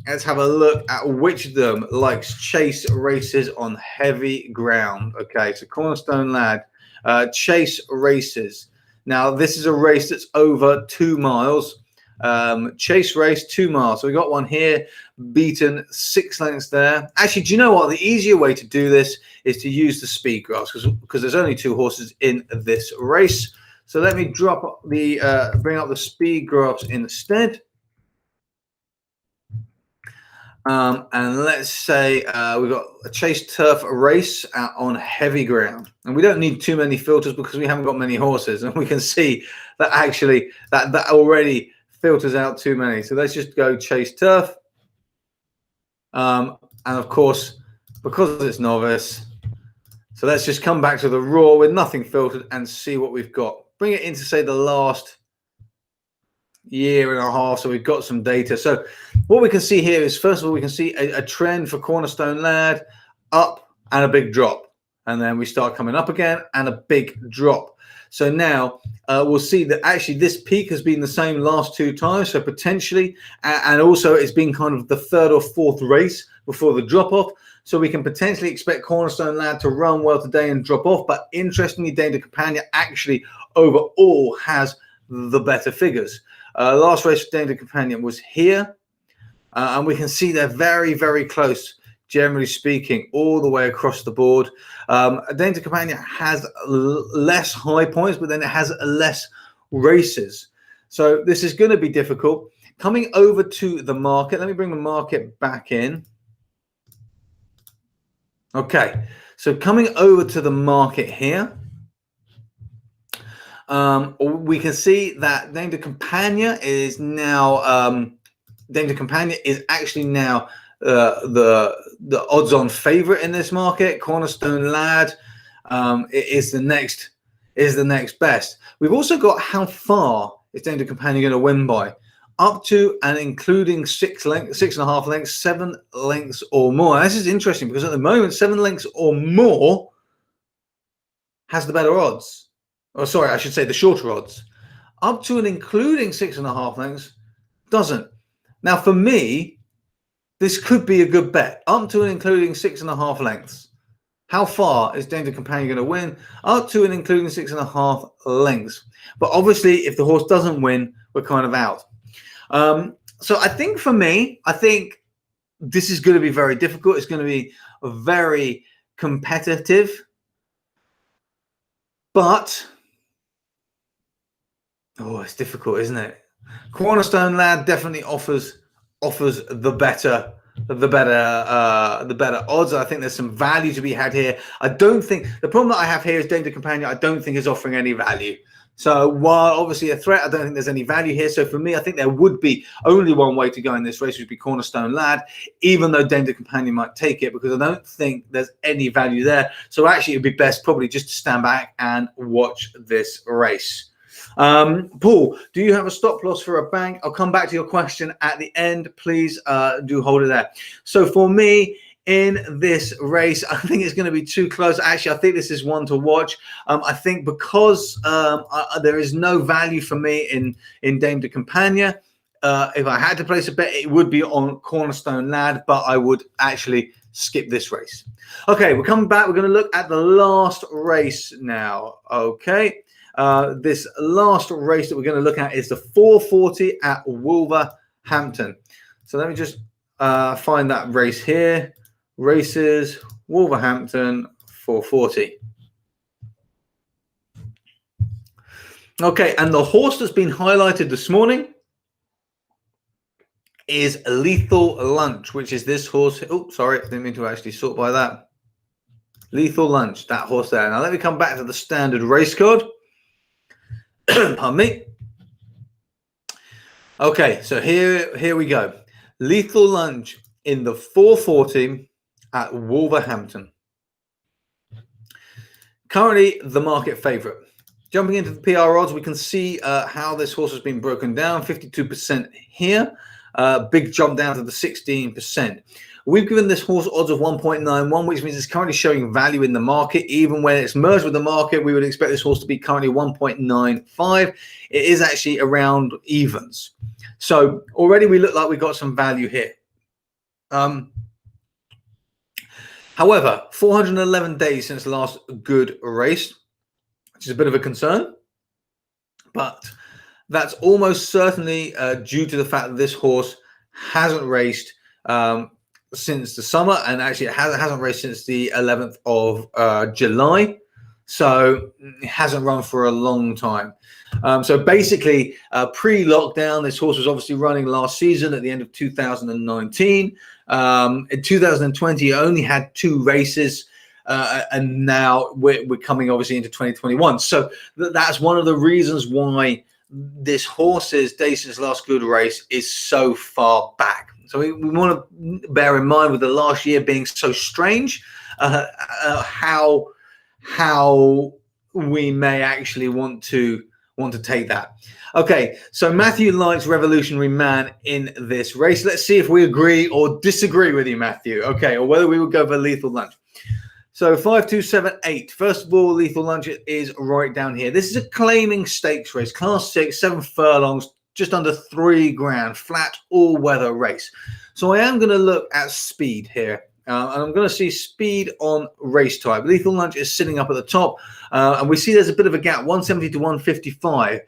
Let's have a look at which of them likes chase races on heavy ground. Okay, so Cornerstone Lad, chase races. Now, this is a race that's over 2 miles. Chase race, 2 miles. So we got one here, beaten 6 lengths there. Actually, do you know what? The easier way to do this is to use the speed graphs because there's only 2 horses in this race. So let me drop the bring up the speed graphs instead. And let's say we've got a chase turf race on heavy ground, and we don't need too many filters because we haven't got many horses, and we can see that actually that already filters out too many. So let's just go chase turf, and of course because it's novice, so let's just come back to the raw with nothing filtered and see what we've got. Bring it into, say, the last year and a half, so we've got some data. So what we can see here is, first of all, we can see a trend for Cornerstone Lad, up and a big drop, and then we start coming up again and a big drop. So now we'll see that actually this peak has been the same last 2 times, so potentially, and also it's been kind of the 3rd or 4th race before the drop off, so we can potentially expect Cornerstone Lad to run well today and drop off. But interestingly, Dame de Campagna actually overall has the better figures. Last race for Dame de Campagna was here, and we can see they're very, very close, generally speaking, all the way across the board. Dame de Campagna has less high points, but then it has less races. So this is going to be difficult. Coming over to the market, let me bring the market back in. Okay, so coming over to the market here, we can see that Dame de Campagna is now Dame de Campagna is actually now the odds-on favorite in this market. Cornerstone Lad is the next best. We've also got how far is Dame de Campagna going to win by, up to and including 6.5 lengths, 7 lengths or more. This is interesting because at the moment 7 lengths or more has the better odds. Oh, sorry, I should say the shorter odds. Up to and including 6.5 lengths doesn't. Now, for me, this could be a good bet. Up to and including 6.5 lengths. How far is Dame de Campagna going to win? Up to and including 6.5 lengths. But obviously, if the horse doesn't win, we're kind of out. So I think for me, I think this is going to be very difficult. It's going to be very competitive. But oh, it's difficult, isn't it? Cornerstone Lad definitely offers the better odds. I think there's some value to be had here. I don't think the problem that I have here is Dame de Campagna. I don't think is offering any value. So while obviously a threat, I don't think there's any value here. So for me, I think there would be only one way to go in this race, which would be Cornerstone Lad, even though Dame the Companion might take it, because I don't think there's any value there. So actually, it'd be best probably just to stand back and watch this race. Paul, do you have a stop loss for a bank? I'll come back to your question at the end. Please do hold it there. So for me, in this race, I think it's going to be too close. Actually, I think this is one to watch. I think because there is no value for me in Dame de Campagna, if I had to place a bet, it would be on Cornerstone Lad, but I would actually skip this race. Okay, we're coming back. We're going to look at the last race now. Okay, this last race that we're going to look at is the 440 at Wolverhampton. So let me just find that race here. Races, Wolverhampton 440. Okay, and the horse that's been highlighted this morning is Lethal Lunch, which is this horse. Oh, sorry, I didn't mean to actually sort by that. Lethal Lunch, that horse there. Now let me come back to the standard race card. Pardon me. Okay, so here we go. Lethal Lunch in the 440 at Wolverhampton. Currently the market favorite. Jumping into the PR odds, we can see how this horse has been broken down. 52% here. Big jump down to the 16%. We've given this horse odds of 1.91, which means it's currently showing value in the market. Even when it's merged with the market, we would expect this horse to be currently 1.95. It is actually around evens. So already we look like we've got some value here. However, 411 days since the last good race, which is a bit of a concern, but that's almost certainly due to the fact that this horse hasn't raced since the summer, and actually it hasn't raced since the 11th of July, so it hasn't run for a long time. So basically, pre-lockdown, this horse was obviously running last season at the end of 2019. In 2020, it only had 2 races, and now we're coming obviously into 2021. So that's one of the reasons why this horse's day since last good race is so far back. So we want to bear in mind, with the last year being so strange, how we may actually want to take that. Okay, so Matthew likes Revolutionary Man in this race. Let's see if we agree or disagree with you, Matthew. Okay, or whether we would go for Lethal Lunch. So 5278. First of all, Lethal Lunch is right down here. This is a claiming stakes race, class 6, 7 furlongs, just under 3 grand, flat all-weather race. So I am going to look at speed here. And I'm going to see speed on race type. Lethal Lunch is sitting up at the top, and we see there's a bit of a gap, 170 to 155.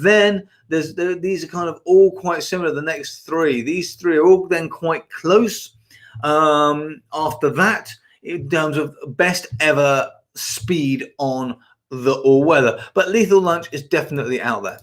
Then these are kind of all quite similar. The next 3, these 3 are all then quite close. After that, in terms of best ever speed on the all-weather, but Lethal Lunch is definitely out there.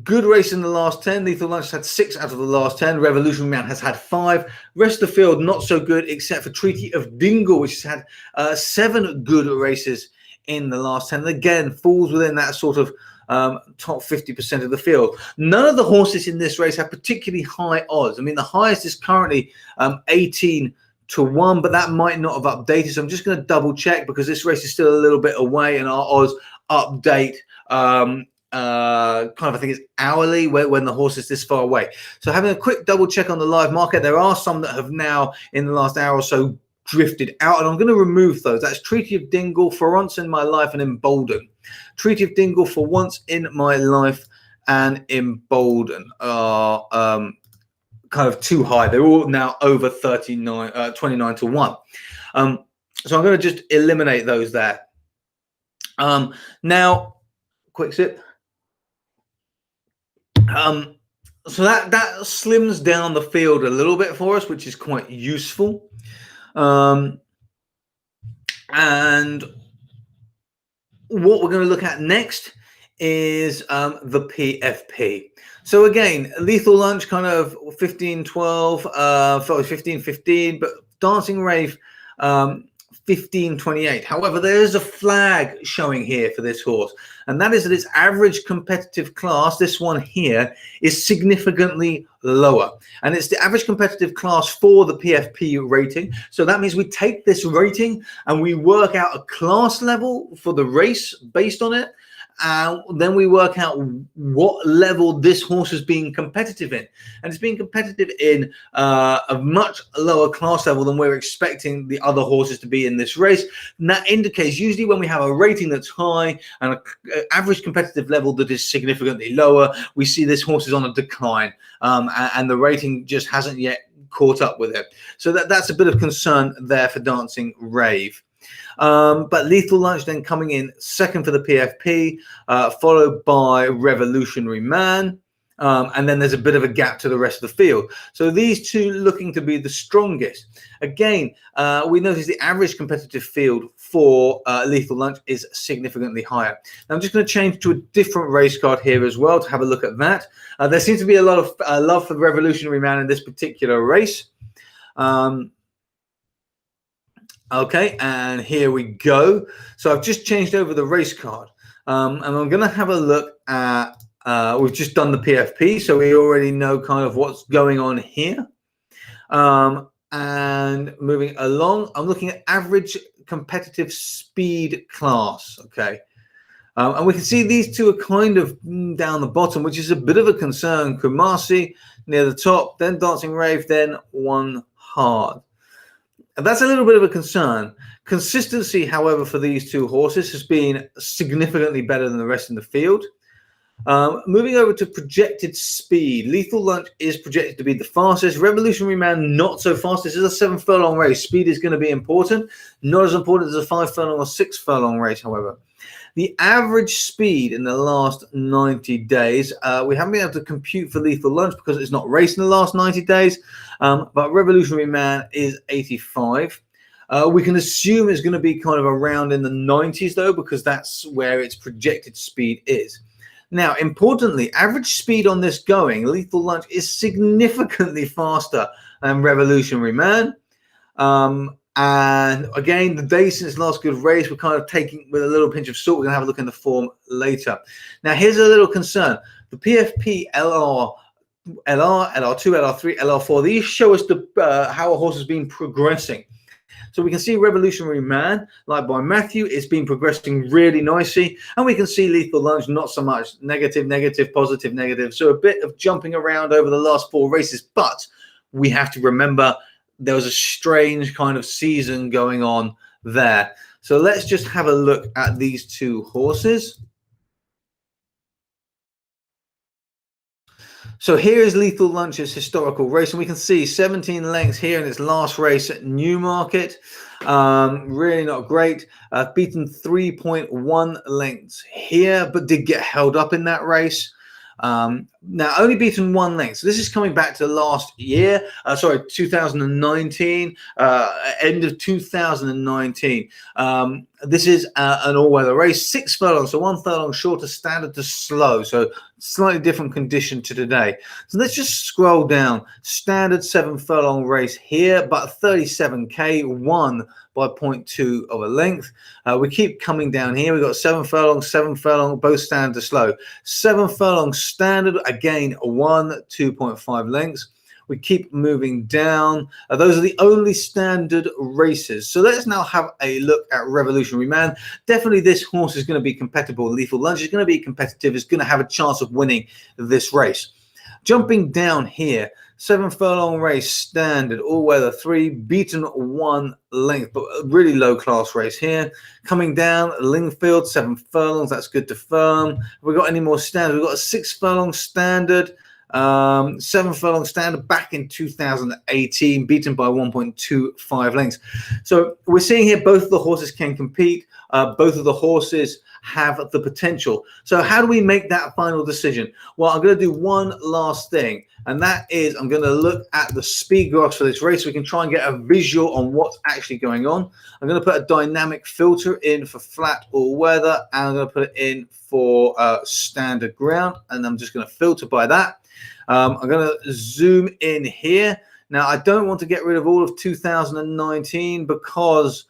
Good race in the last 10. Lethal Lunch has had 6 out of the last 10. Revolutionary Man has had 5. Rest of the field not so good, except for Treaty of Dingle, which has had 7 good races in the last 10. And again, falls within that sort of top 50% of the field. None of the horses in this race have particularly high odds. I mean, the highest is currently 18 to 1, but that might not have updated. So I'm just going to double check, because this race is still a little bit away, and our odds update kind of, I think it's hourly when the horse is this far away. So having a quick double check on the live market, there are some that have now in the last hour or so drifted out, and I'm going to remove those. That's Treaty of Dingle, For Once in My Life, and Embolden. Treaty of Dingle, For Once in My Life, and Embolden are kind of too high. They're all now over 29 to 1. So I'm going to just eliminate those there. Now, quick sip. So that slims down the field a little bit for us, which is quite useful. And what we're going to look at next is the PFP. So again, Lethal Lunch kind of 15-12, 15-15, but Dancing Rave 15:28. However, there is a flag showing here for this horse, and that is that its average competitive class, this one here, is significantly lower. And it's the average competitive class for the PFP rating. So that means we take this rating and we work out a class level for the race based on it. Then we work out what level this horse is being competitive in, and it's being competitive in a much lower class level than we're expecting the other horses to be in this race. And that indicates usually when we have a rating that's high and an average competitive level that is significantly lower, we see this horse is on a decline, and the rating just hasn't yet caught up with it. So that's a bit of concern there for Dancing Rave. But Lethal Lunch then coming in second for the PFP, followed by Revolutionary Man. And then there's a bit of a gap to the rest of the field. So these two looking to be the strongest. Again, we notice the average competitive field for Lethal Lunch is significantly higher. Now I'm just going to change to a different race card here as well to have a look at that. There seems to be a lot of love for the Revolutionary Man in this particular race. Okay, and here we go. So I've just changed over the race card, and I'm going to have a look at, we've just done the PFP, so we already know kind of what's going on here. And moving along, I'm looking at average competitive speed class, okay. And we can see these two are kind of down the bottom, which is a bit of a concern. Kumasi near the top, then Dancing Rave, then One Hard. And that's a little bit of a concern. Consistency, however, for these two horses has been significantly better than the rest in the field. Moving over to projected speed, Lethal Lunch is projected to be the fastest. Revolutionary Man, not so fast. This is a 7 furlong race. Speed is going to be important. Not as important as a 5 furlong or 6 furlong race, however. The average speed in the last 90 days, we haven't been able to compute for Lethal Lunch because it's not raced in the last 90 days, but Revolutionary Man is 85. We can assume it's going to be kind of around in the 90s, though, because that's where its projected speed is. Now, importantly, average speed on this going, Lethal Lunch is significantly faster than Revolutionary Man. And again, the day since last good race, we're kind of taking with a little pinch of salt. We're going to have a look in the form later. Now, here's a little concern. The PFP LR, LR2, LR3, LR4, these show us how a horse has been progressing. So we can see Revolutionary Man, like by Matthew, it's been progressing really nicely. And we can see Lethal Lunch, not so much negative, negative, positive, negative. So a bit of jumping around over the last 4 races. But we have to remember there was a strange kind of season going on there. So let's just have a look at these two horses. So here is Lethal Lunch's historical race, and we can see 17 lengths here in its last race at Newmarket. Really not great. Beaten 3.1 lengths here, but did get held up in that race. Now only beaten 1 length. So this is coming back to last year, 2019, end of 2019. This is an all-weather race, 6 furlongs, so 1 furlong shorter standard to slow, so slightly different condition to today. So let's just scroll down. Standard 7 furlong race here, but 37k, won by 0.2 of a length. We keep coming down here. We've got 7 furlong, both standard to slow. 7 furlong standard, again, 2.5 lengths. We keep moving down. Those are the only standard races. So let's now have a look at Revolutionary Man. Definitely this horse is going to be competitive. Lethal Lunch is going to be competitive. It's going to have a chance of winning this race. Jumping down here, 7 furlong race, standard, all-weather 3, beaten 1 length, but a really low-class race here. Coming down, Lingfield, 7 furlongs, that's good to firm. Have we got any more standard? We've got a 6 furlong standard, 7 furlong standard back in 2018, beaten by 1.25 lengths. So we're seeing here both of the horses can compete. Both of the horses have the potential. So how do we make that final decision? Well, I'm going to do one last thing, and that is I'm going to look at the speed graphs for this race so we can try and get a visual on what's actually going on. I'm going to put a dynamic filter in for flat or weather, and I'm going to put it in for standard ground, and I'm just going to filter by that. I'm going to zoom in here. Now, I don't want to get rid of all of 2019 because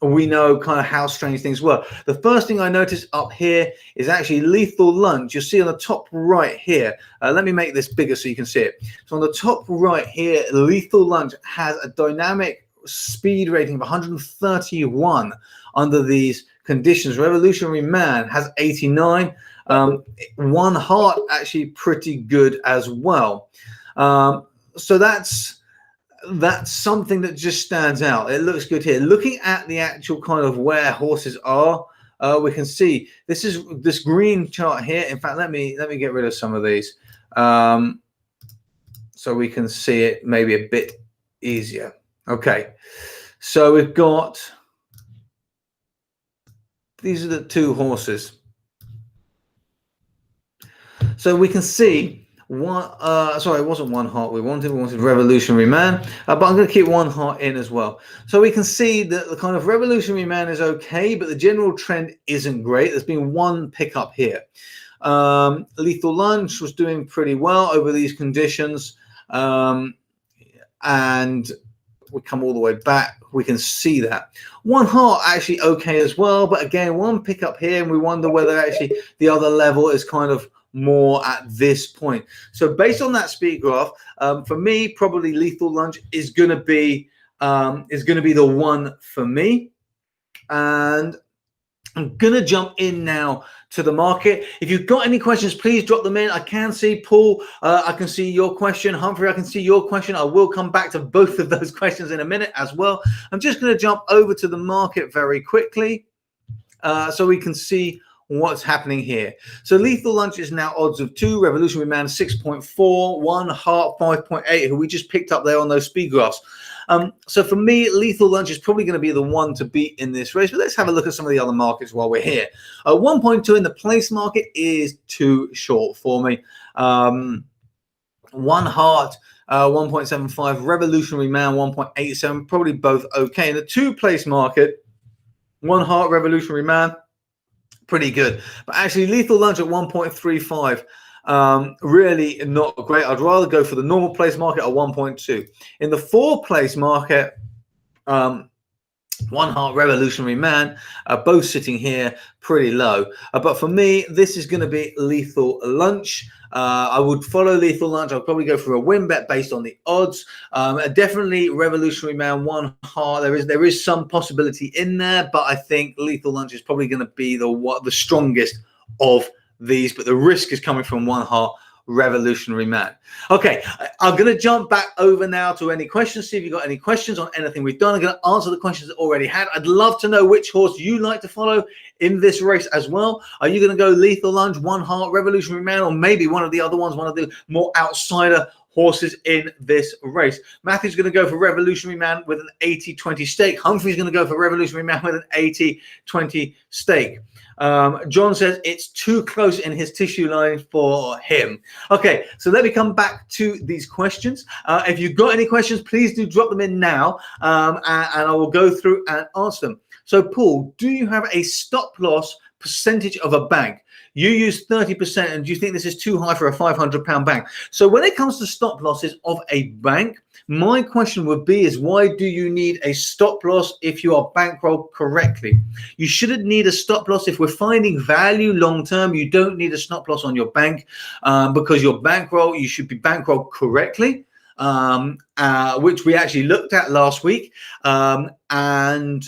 we know kind of how strange things were. The first thing I noticed up here is actually Lethal Lunch. You'll see on the top right here. Let me make this bigger so you can see it. So on the top right here, Lethal Lunch has a dynamic speed rating of 131 under these conditions. Revolutionary Man has 89. One Heart actually pretty good as well. So that's something that just stands out. It looks good here. Looking at the actual kind of where horses are, we can see this green chart here. In fact, let me get rid of some of these so we can see it maybe a bit easier. Okay, so we've got, these are the two horses. So we can see one, sorry, it wasn't One Heart we wanted Revolutionary Man, but I'm going to keep One Heart in as well. So we can see that the kind of Revolutionary Man is okay, but the general trend isn't great. There's been one pickup here. Lethal Lunch was doing pretty well over these conditions, and we come all the way back, we can see that. One Heart actually okay as well, but again, one pickup here, and we wonder whether actually the other level is kind of more at this point. So based on that speed graph, for me, probably Lethal Lunch is going to be the one for me. And I'm going to jump in now to the market. If you've got any questions, please drop them in. I can see Paul, I can see your question. Humphrey, I can see your question. I will come back to both of those questions in a minute as well. I'm just going to jump over to the market very quickly so we can see what's happening here. So Lethal Lunch is now odds of 2, Revolutionary Man 6.4, One Heart 5.8, who we just picked up there on those speed graphs. So for me, Lethal Lunch is probably going to be the one to beat in this race. But let's have a look at some of the other markets while we're here. 1.2 in the place market is too short for me. One Heart 1.75, Revolutionary Man 1.87, probably both okay. In the 2 place market, One Heart, Revolutionary Man, pretty good. But actually Lethal Lunch at 1.35, really not great. I'd rather go for the normal place market at 1.2. In the 4 place market, One Heart, Revolutionary Man, both sitting here pretty low. But for me, this is going to be Lethal Lunch. I would follow Lethal Lunch. I'll probably go for a win bet based on the odds. Definitely Revolutionary Man, One Heart. There is some possibility in there, but I think Lethal Lunch is probably going to be the strongest of these. But the risk is coming from One Heart, Revolutionary Man. Okay, I'm going to jump back over now to any questions. See if you've got any questions on anything we've done. I'm going to answer the questions that already had. I'd love to know which horse you like to follow in this race as well. Are you going to go Lethal Lunch, One Heart, Revolutionary Man, or maybe one of the other ones, one of the more outsider horses in this race? Matthew's going to go for Revolutionary Man with an 80-20 stake. Humphrey's going to go for Revolutionary Man with an 80-20 stake. John says it's too close in his tissue line for him. Okay, so let me come back to these questions. If you've got any questions, please do drop them in now, and I will go through and answer them. So, Paul, do you have a stop loss percentage of a bank? You use 30%, and do you think this is too high for a £500 bank? So when it comes to stop losses of a bank, my question would be is why do you need a stop loss if you are bankrolled correctly? You shouldn't need a stop loss. If we're finding value long term, you don't need a stop loss on your bank because your bankroll, you should be bankrolled correctly, which we actually looked at last week. And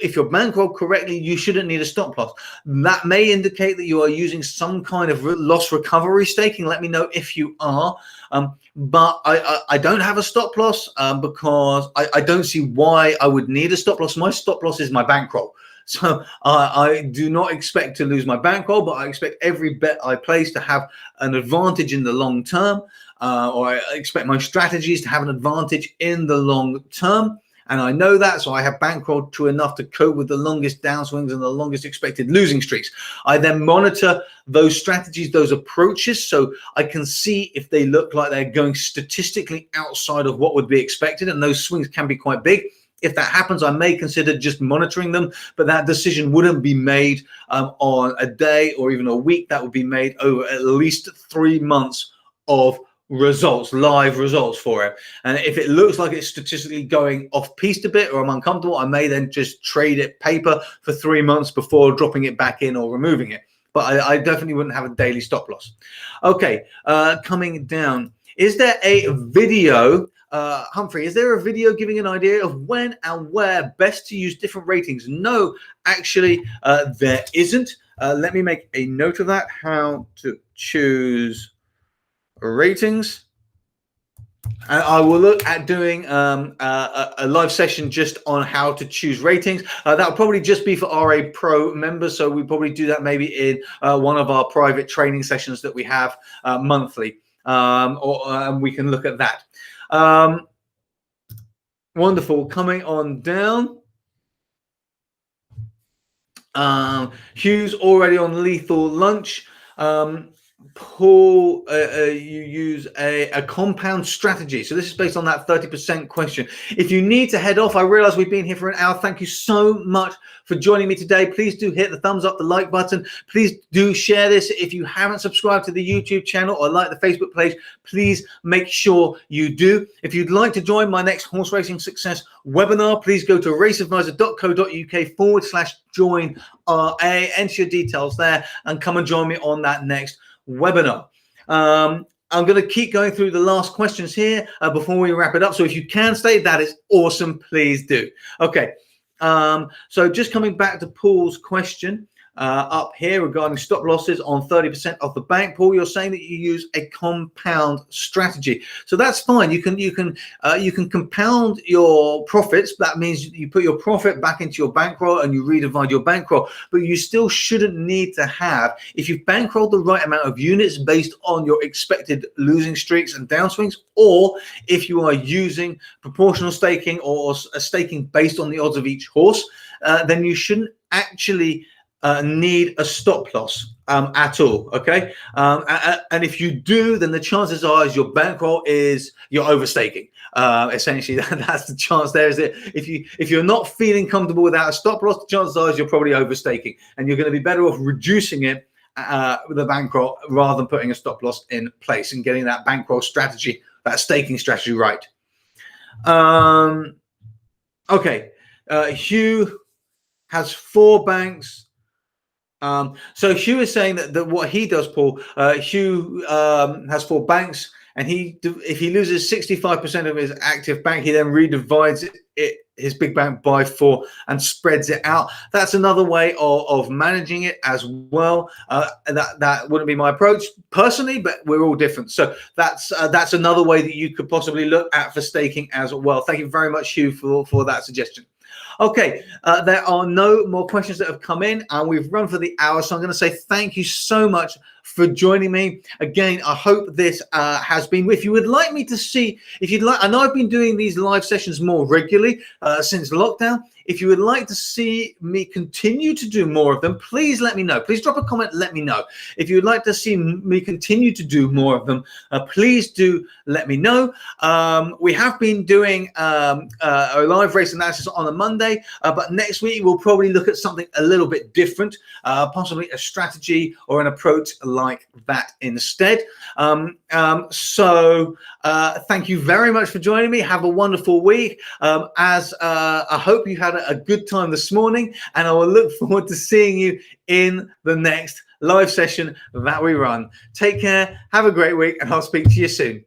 if you're bankrolled correctly, you shouldn't need a stop loss. That may indicate that you are using some kind of loss recovery staking. Let me know if you are. But I don't have a stop loss because I don't see why I would need a stop loss. My stop loss is my bankroll. So I do not expect to lose my bankroll, but I expect every bet I place to have an advantage in the long term, or I expect my strategies to have an advantage in the long term. And I know that, so I have bankrolled to enough to cope with the longest downswings and the longest expected losing streaks. I then monitor those strategies, those approaches, so I can see if they look like they're going statistically outside of what would be expected, and those swings can be quite big. If that happens, I may consider just monitoring them, but that decision wouldn't be made on a day or even a week. That would be made over at least 3 months of results, live results for it. And if it looks like it's statistically going off piste a bit or I'm uncomfortable, I may then just trade it paper for 3 months before dropping it back in or removing it. But I definitely wouldn't have a daily stop loss. Okay, coming down. Is there a video, Humphrey, is there a video giving an idea of when and where best to use different ratings? No, actually, there isn't. Let me make a note of that. How to choose ratings. And I will look at doing a live session just on how to choose ratings. That'll probably just be for RA Pro members. So we probably do that maybe in one of our private training sessions that we have monthly. Or we can look at that. Wonderful. Coming on down. Hugh's already on lethal lunch. Paul, you use a compound strategy. So this is based on that 30% question. If you need to head off, I realize we've been here for an hour. Thank you so much for joining me today. Please do hit the thumbs up, the like button. Please do share this. If you haven't subscribed to the YouTube channel or like the Facebook page, please make sure you do. If you'd like to join my next horse racing success webinar, please go to raceadvisor.co.uk/join RA, enter your details there and come and join me on that next webinar. I'm going to keep going through the last questions here before we wrap it up. So if you can stay, that is awesome. Please do. Okay. So just coming back to Paul's question up here regarding stop losses on 30% off the bank. Paul, you're saying that you use a compound strategy. So that's fine. You can compound your profits. That means you put your profit back into your bankroll and you redivide your bankroll. But you still shouldn't need to have, if you've bankrolled the right amount of units based on your expected losing streaks and downswings, or if you are using proportional staking or a staking based on the odds of each horse, then you shouldn't actually need a stop loss at all. Okay, and if you do, then the chances are is your bankroll is you're overstaking. Essentially, that's the chance there. Is that if you're not feeling comfortable without a stop loss, the chances are is you're probably overstaking, and you're going to be better off reducing it with a bankroll rather than putting a stop loss in place and getting that bankroll strategy, that staking strategy right. Okay, Hugh has 4 banks. So Hugh is saying that what he does, Paul, Hugh has 4 banks, and if he loses 65% of his active bank, he then redivides his big bank by 4 and spreads it out. That's another way of managing it as well. That wouldn't be my approach personally, but we're all different. So that's another way that you could possibly look at for staking as well. Thank you very much, Hugh, for that suggestion. Okay, there are no more questions that have come in, and we've run for the hour. So I'm going to say thank you so much for joining me. Again, I hope this has been, if you would like me to see, if you'd like, I know I've been doing these live sessions more regularly since lockdown. If you would like to see me continue to do more of them, please let me know. Please drop a comment, let me know. If you would like to see me continue to do more of them, please do let me know. We have been doing a live race analysis on a Monday, but next week we'll probably look at something a little bit different, possibly a strategy or an approach like that instead. So thank you very much for joining me. Have a wonderful week. I hope you had a good time this morning, and I will look forward to seeing you in the next live session that we run. Take care, have a great week, and I'll speak to you soon.